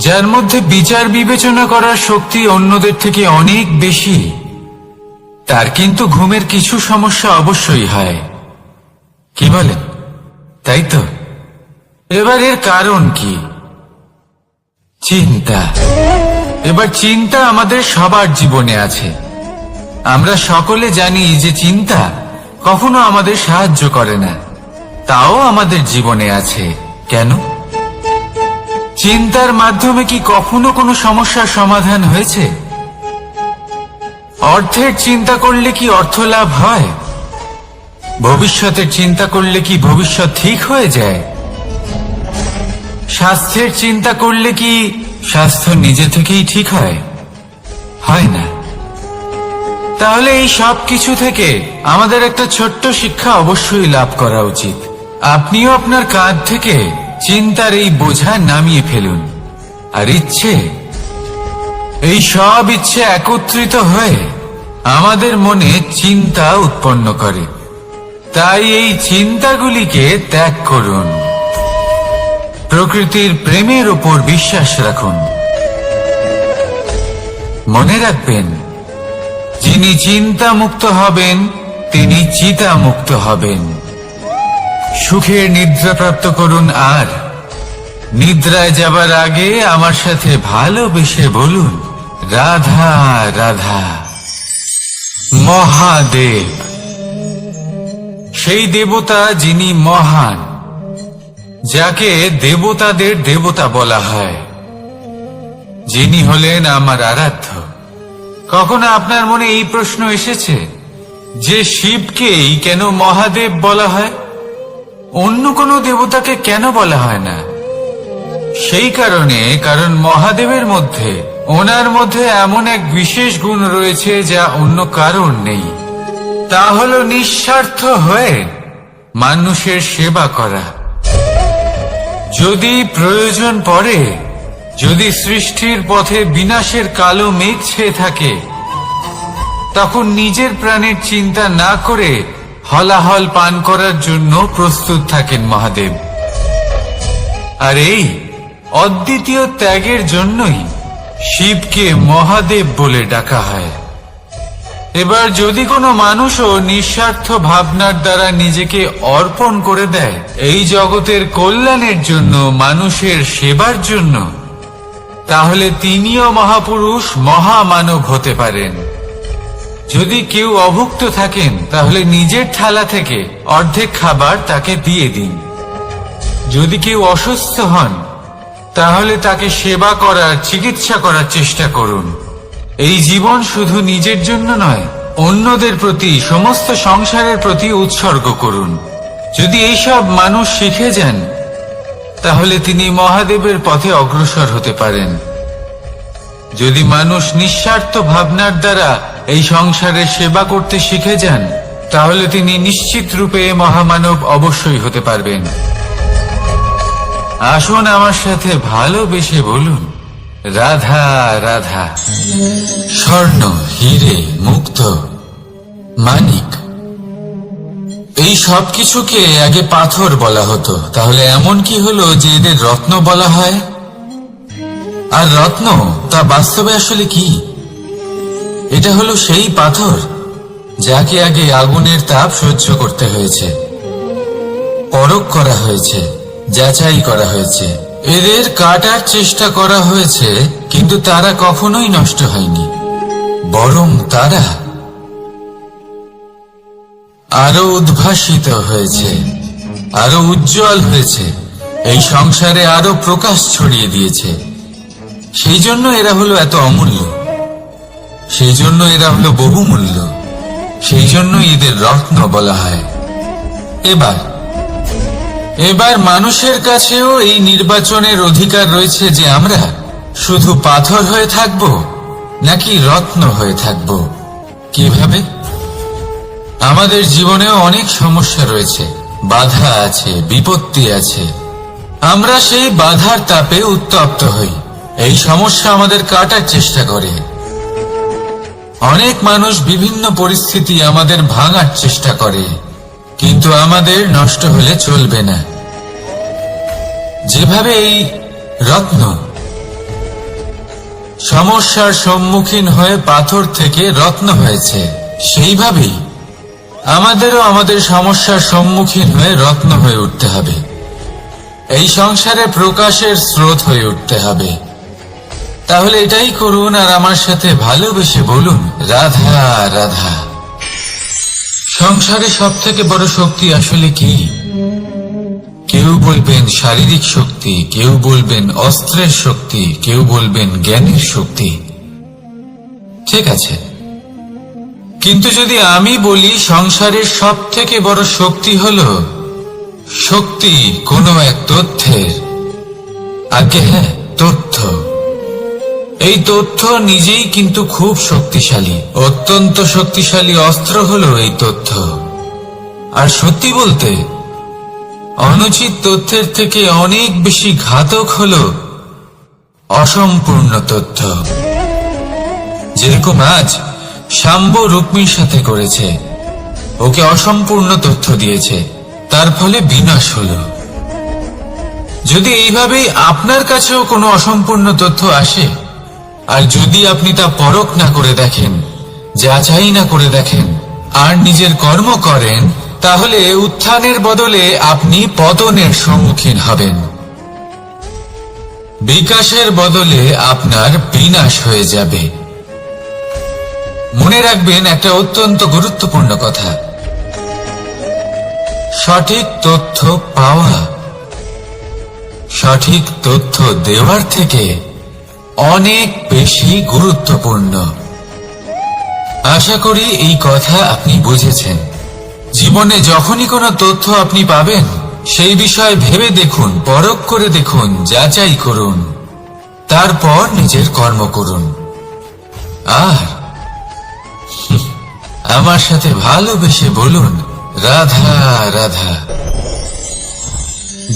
যার মধ্যে বিচার বিবেচনা করার শক্তি অন্যদের থেকে অনেক বেশি, তার কিন্তু ঘুমের কিছু সমস্যা অবশ্যই হয়। কি বলেন, তাই তো? এবার এর কারণ কি? চিন্তা। এবার চিন্তা আমাদের সবার জীবনে আছে। আমরা সকলে জানি যে চিন্তা কখনো আমাদের সাহায্য করে না, তাও আমাদের জীবনে আছে। কেন? চিন্তার মাধ্যমে কি কখনো কোনো সমস্যার সমাধান হয়েছে? অর্থের চিন্তা করলে কি অর্থ লাভ হয়? ভবিষ্যতের চিন্তা করলে কি ভবিষ্যৎ ঠিক হয়ে যায়? স্বাস্থ্যের চিন্তা করলে কি স্বাস্থ্য নিজে থেকেই ঠিক হয়? হয় না। তাহলে এই সব কিছু থেকে আমাদের একটা ছোট্ট শিক্ষা অবশ্যই লাভ করা উচিত। আপনিও আপনার কাঁধ থেকে চিন্তার এই বোঝা নামিয়ে ফেলুন। আর এই সব ইচ্ছে একত্রিত হয়ে আমাদের মনে চিন্তা উৎপন্ন করে। তাই এই চিন্তাগুলিকে ত্যাগ করুন। প্রকৃতির প্রেমের উপর বিশ্বাস রাখুন। মনে রাখবেন, যিনি চিন্তা মুক্ত হবেন তিনি চিতা মুক্ত হবেন। সুখের নিদ্রা প্রাপ্ত করুন, আর নিদ্রায় যাবার আগে আমার সাথে ভালোবেসে বলুন, রাধা রাধা। মহাদেব, সেই দেবতা যিনি মহান, যাকে দেবতাদের দেবতা বলা হয়, যিনি হলেন আমার আরাধ্য। কখনো আপনার মনে এই প্রশ্ন এসেছে যে শিবকেই কেন মহাদেব বলা হয়, অন্য কোনো দেবতাকে কেন বলা হয় না? সেই কারণ মহাদেবের মধ্যে, ওনার মধ্যে এমন এক বিশেষ গুণ রয়েছে যা অন্য কারোর নেই। তা হলো নিঃস্বার্থ হয়ে মানুষের সেবা করা। যদি প্রয়োজন পড়ে, যদি সৃষ্টির পথে বিনাশের কালো মেঘ ছেয়ে থাকে, তখন নিজের প্রাণের চিন্তা না করে হলাহল পান করার জন্য প্রস্তুত থাকেন মহাদেব। আর এই অদ্বিতীয় ত্যাগের জন্যই শিবকে মহাদেব বলে ডাকা হয়। এবার যদি কোনো মানুষও নিঃস্বার্থ ভাবনার দ্বারা নিজেকে অর্পণ করে দেয় এই জগতের কল্যাণের জন্য, মানুষের সেবার জন্য, তাহলে তিনিও মহাপুরুষ, মহামানব হতে পারেন। যদি কেউ অভুক্ত থাকেন, তাহলে নিজের থালা থেকে অর্ধেক খাবার তাকে দিয়ে দিন। যদি কেউ অসুস্থ হন, তাহলে তাকে সেবা করার, চিকিৎসা করার চেষ্টা করুন। এই জীবন শুধু নিজের জন্য নয়, অন্যদের প্রতি, সমস্ত সংসারের প্রতি উৎসর্গ করুন। যদি এইসব মানুষ শিখে যান, তাহলে তিনি মহাদেবের পথে অগ্রসর হতে পারেন। যদি মানুষ নিঃস্বার্থ ভাবনার দ্বারা এই সংসারের সেবা করতে শিখে যান, তাহলে তিনি নিশ্চিত রূপে মহামানব অবশ্যই হতে পারবেন। আসুন আমার সাথে ভালোবেসে বলুন, রাধা রাধা। স্বর্ণ, হীরে, মুক্ত, মানিক, এই সব কিছুকে আগে পাথর বলা হতো। তাহলে এমন কি হলো যে এদের রত্ন বলা হয়? আর রত্ন তা বাস্তবে আসলে কি? এটা হলো সেই পাথর যাকে আগে আগুনের তাপ সহ্য করতে হয়েছে, পরখ করা হয়েছে, যাচাই করা হয়েছে, এদের কাটার চেষ্টা করা হয়েছে, কিন্তু তারা কখনোই নষ্ট হয়নি, বরং তারা আরো উদ্ভাসিত হয়েছে, আরো উজ্জ্বল হয়েছে, এই সংসারে আরো প্রকাশ ছড়িয়ে দিয়েছে। সেই জন্য এরা হলো এত অমূল্য, সেই জন্য এরা হলো বহুমূল্য, সেই জন্য এদের রত্ন বলা হয়। এবার মানুষের কাছেও এই নির্বাচনের অধিকার রয়েছে যে আমরা শুধু পাথর হয়ে থাকব নাকি রত্ন হয়ে থাকব। কিভাবে? আমাদের জীবনেও অনেক সমস্যা রয়েছে, বাধা আছে, বিপত্তি আছে। আমরা সেই বাধার তাপে উত্তপ্ত হই। এই সমস্যা আমাদের কাটার চেষ্টা করে। অনেক মানুষ বিভিন্ন পরিস্থিতি আমাদের ভাঙার চেষ্টা করে, কিন্তু আমাদের নষ্ট হলে চলবে না। যেভাবে এই রত্ন সমস্যার সম্মুখীন হয়ে পাথর থেকে রত্ন হয়েছে, সেইভাবেই আমাদেরও আমাদের সমস্যার সম্মুখীন হয়ে রত্ন হয়ে উঠতে হবে। এই সংসারে প্রকাশের স্রোত হয়ে উঠতে হবে। তাহলে এটাই করুন আর আমার সাথে ভালোবেসে বলুন, রাধা রাধা। সংসারে সব থেকে বড় শক্তি আসলে কি? কেউ বলবেন শারীরিক শক্তি, কেউ বলবেন অস্ত্রের শক্তি, কেউ বলবেন জ্ঞানের শক্তি। ঠিক আছে, কিন্তু যদি আমি বলি সংসারের সব থেকে বড় শক্তি হলো শক্তি কোনো এক তথ্যের, আগে হ্যাঁ, তথ্য। এই তথ্য নিজেই কিন্তু খুব শক্তিশালী, অত্যন্ত শক্তিশালী অস্ত্র হলো এই তথ্য। আর সত্যি বলতে অনুচিত তথ্যের থেকে অনেক বেশি ঘাতক হলো অসম্পূর্ণ তথ্য। যেরকম আজ শাম্ব রুক্মির সাথে করেছে, ওকে অসম্পূর্ণ তথ্য দিয়েছে, তার ফলে বিনাশ হলো। যদি এইভাবেই আপনার কাছেও কোনো অসম্পূর্ণ তথ্য আসে, আর যদি আপনি তা পরখ না করে দেখেন, যাচাই না করে দেখেন, আর নিজের কর্ম করেন, তাহলে উত্থানের বদলে আপনি পতনের সম্মুখীন হবেন। বিকাশের বদলে আপনার বিনাশ হয়ে যাবে। মনে রাখবেন একটা অত্যন্ত গুরুত্বপূর্ণ কথা, সঠিক তথ্য পাওয়া সঠিক তথ্য দেওয়ার থেকে অনেক বেশি গুরুত্বপূর্ণ। আশা করি এই কথা আপনি বুঝেছেন। জীবনে যখনই কোনো তথ্য আপনি পাবেন, সেই বিষয়ে ভেবে দেখুন, পরখ করে দেখুন, যাচাই করুন, তারপর নিজের কর্ম করুন। আর আমার সাথে ভালোবেসে বলুন, রাধা রাধা।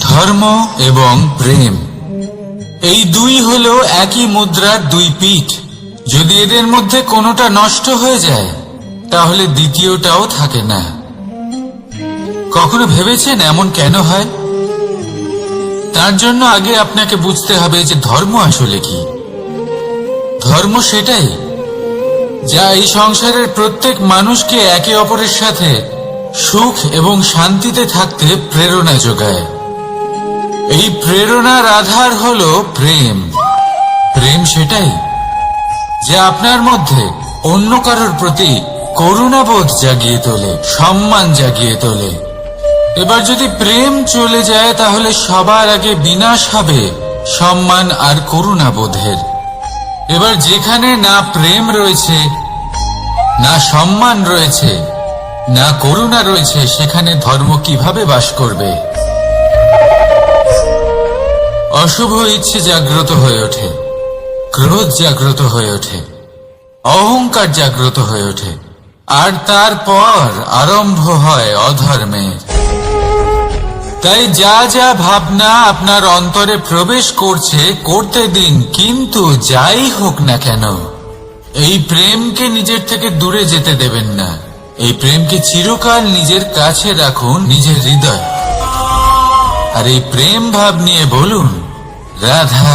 ধর্ম এবং প্রেম, এই দুই হলো একই মুদ্রার দুই পিঠ। যদি এদের মধ্যে কোনোটা নষ্ট হয়ে যায়, তাহলে দ্বিতীয়টাও থাকে না। কখনো ভেবেছেন এমন কেন হয়? তার জন্য আগে আপনাকে বুঝতে হবে যে ধর্ম আসলে কি। ধর্ম সেটাই যা এই সংসারের প্রত্যেক মানুষকে একে অপরের সাথে সুখ এবং শান্তিতে থাকতে প্রেরণা যোগায়। এই প্রেরণার আধার হলো প্রেম। প্রেম সেটাই যা আপনার মধ্যে অন্য কারোর প্রতি করুণাবোধ জাগিয়ে তোলে, সম্মান জাগিয়ে তোলে। এবার যদি প্রেম চলে যায়, তাহলে সবার আগে বিনাশ হবে সম্মান আর করুণাবোধের। এবার যেখানে না প্রেম রয়েছে, না সম্মান রয়েছে, না করুণা রয়েছে, সেখানে ধর্ম কিভাবে বাস করবে? অশুভ ইচ্ছে জাগ্রত হয়ে ওঠে, ক্রোধ জাগ্রত হয়ে ওঠে, অহংকার জাগ্রত হয়ে ওঠে, আর তারপর আরম্ভ হয় অধর্মের। তাই যা যা ভাবনা আপনার অন্তরে প্রবেশ করছে, করতে দিন, কিন্তু যাই হোক না কেন, এই প্রেমকে নিজের থেকে দূরে যেতে দেবেন না। এই প্রেমকে চিরকাল নিজের কাছে রাখুন, নিজের হৃদয়। আর এই প্রেম ভাব নিয়ে বলুন, রাধা।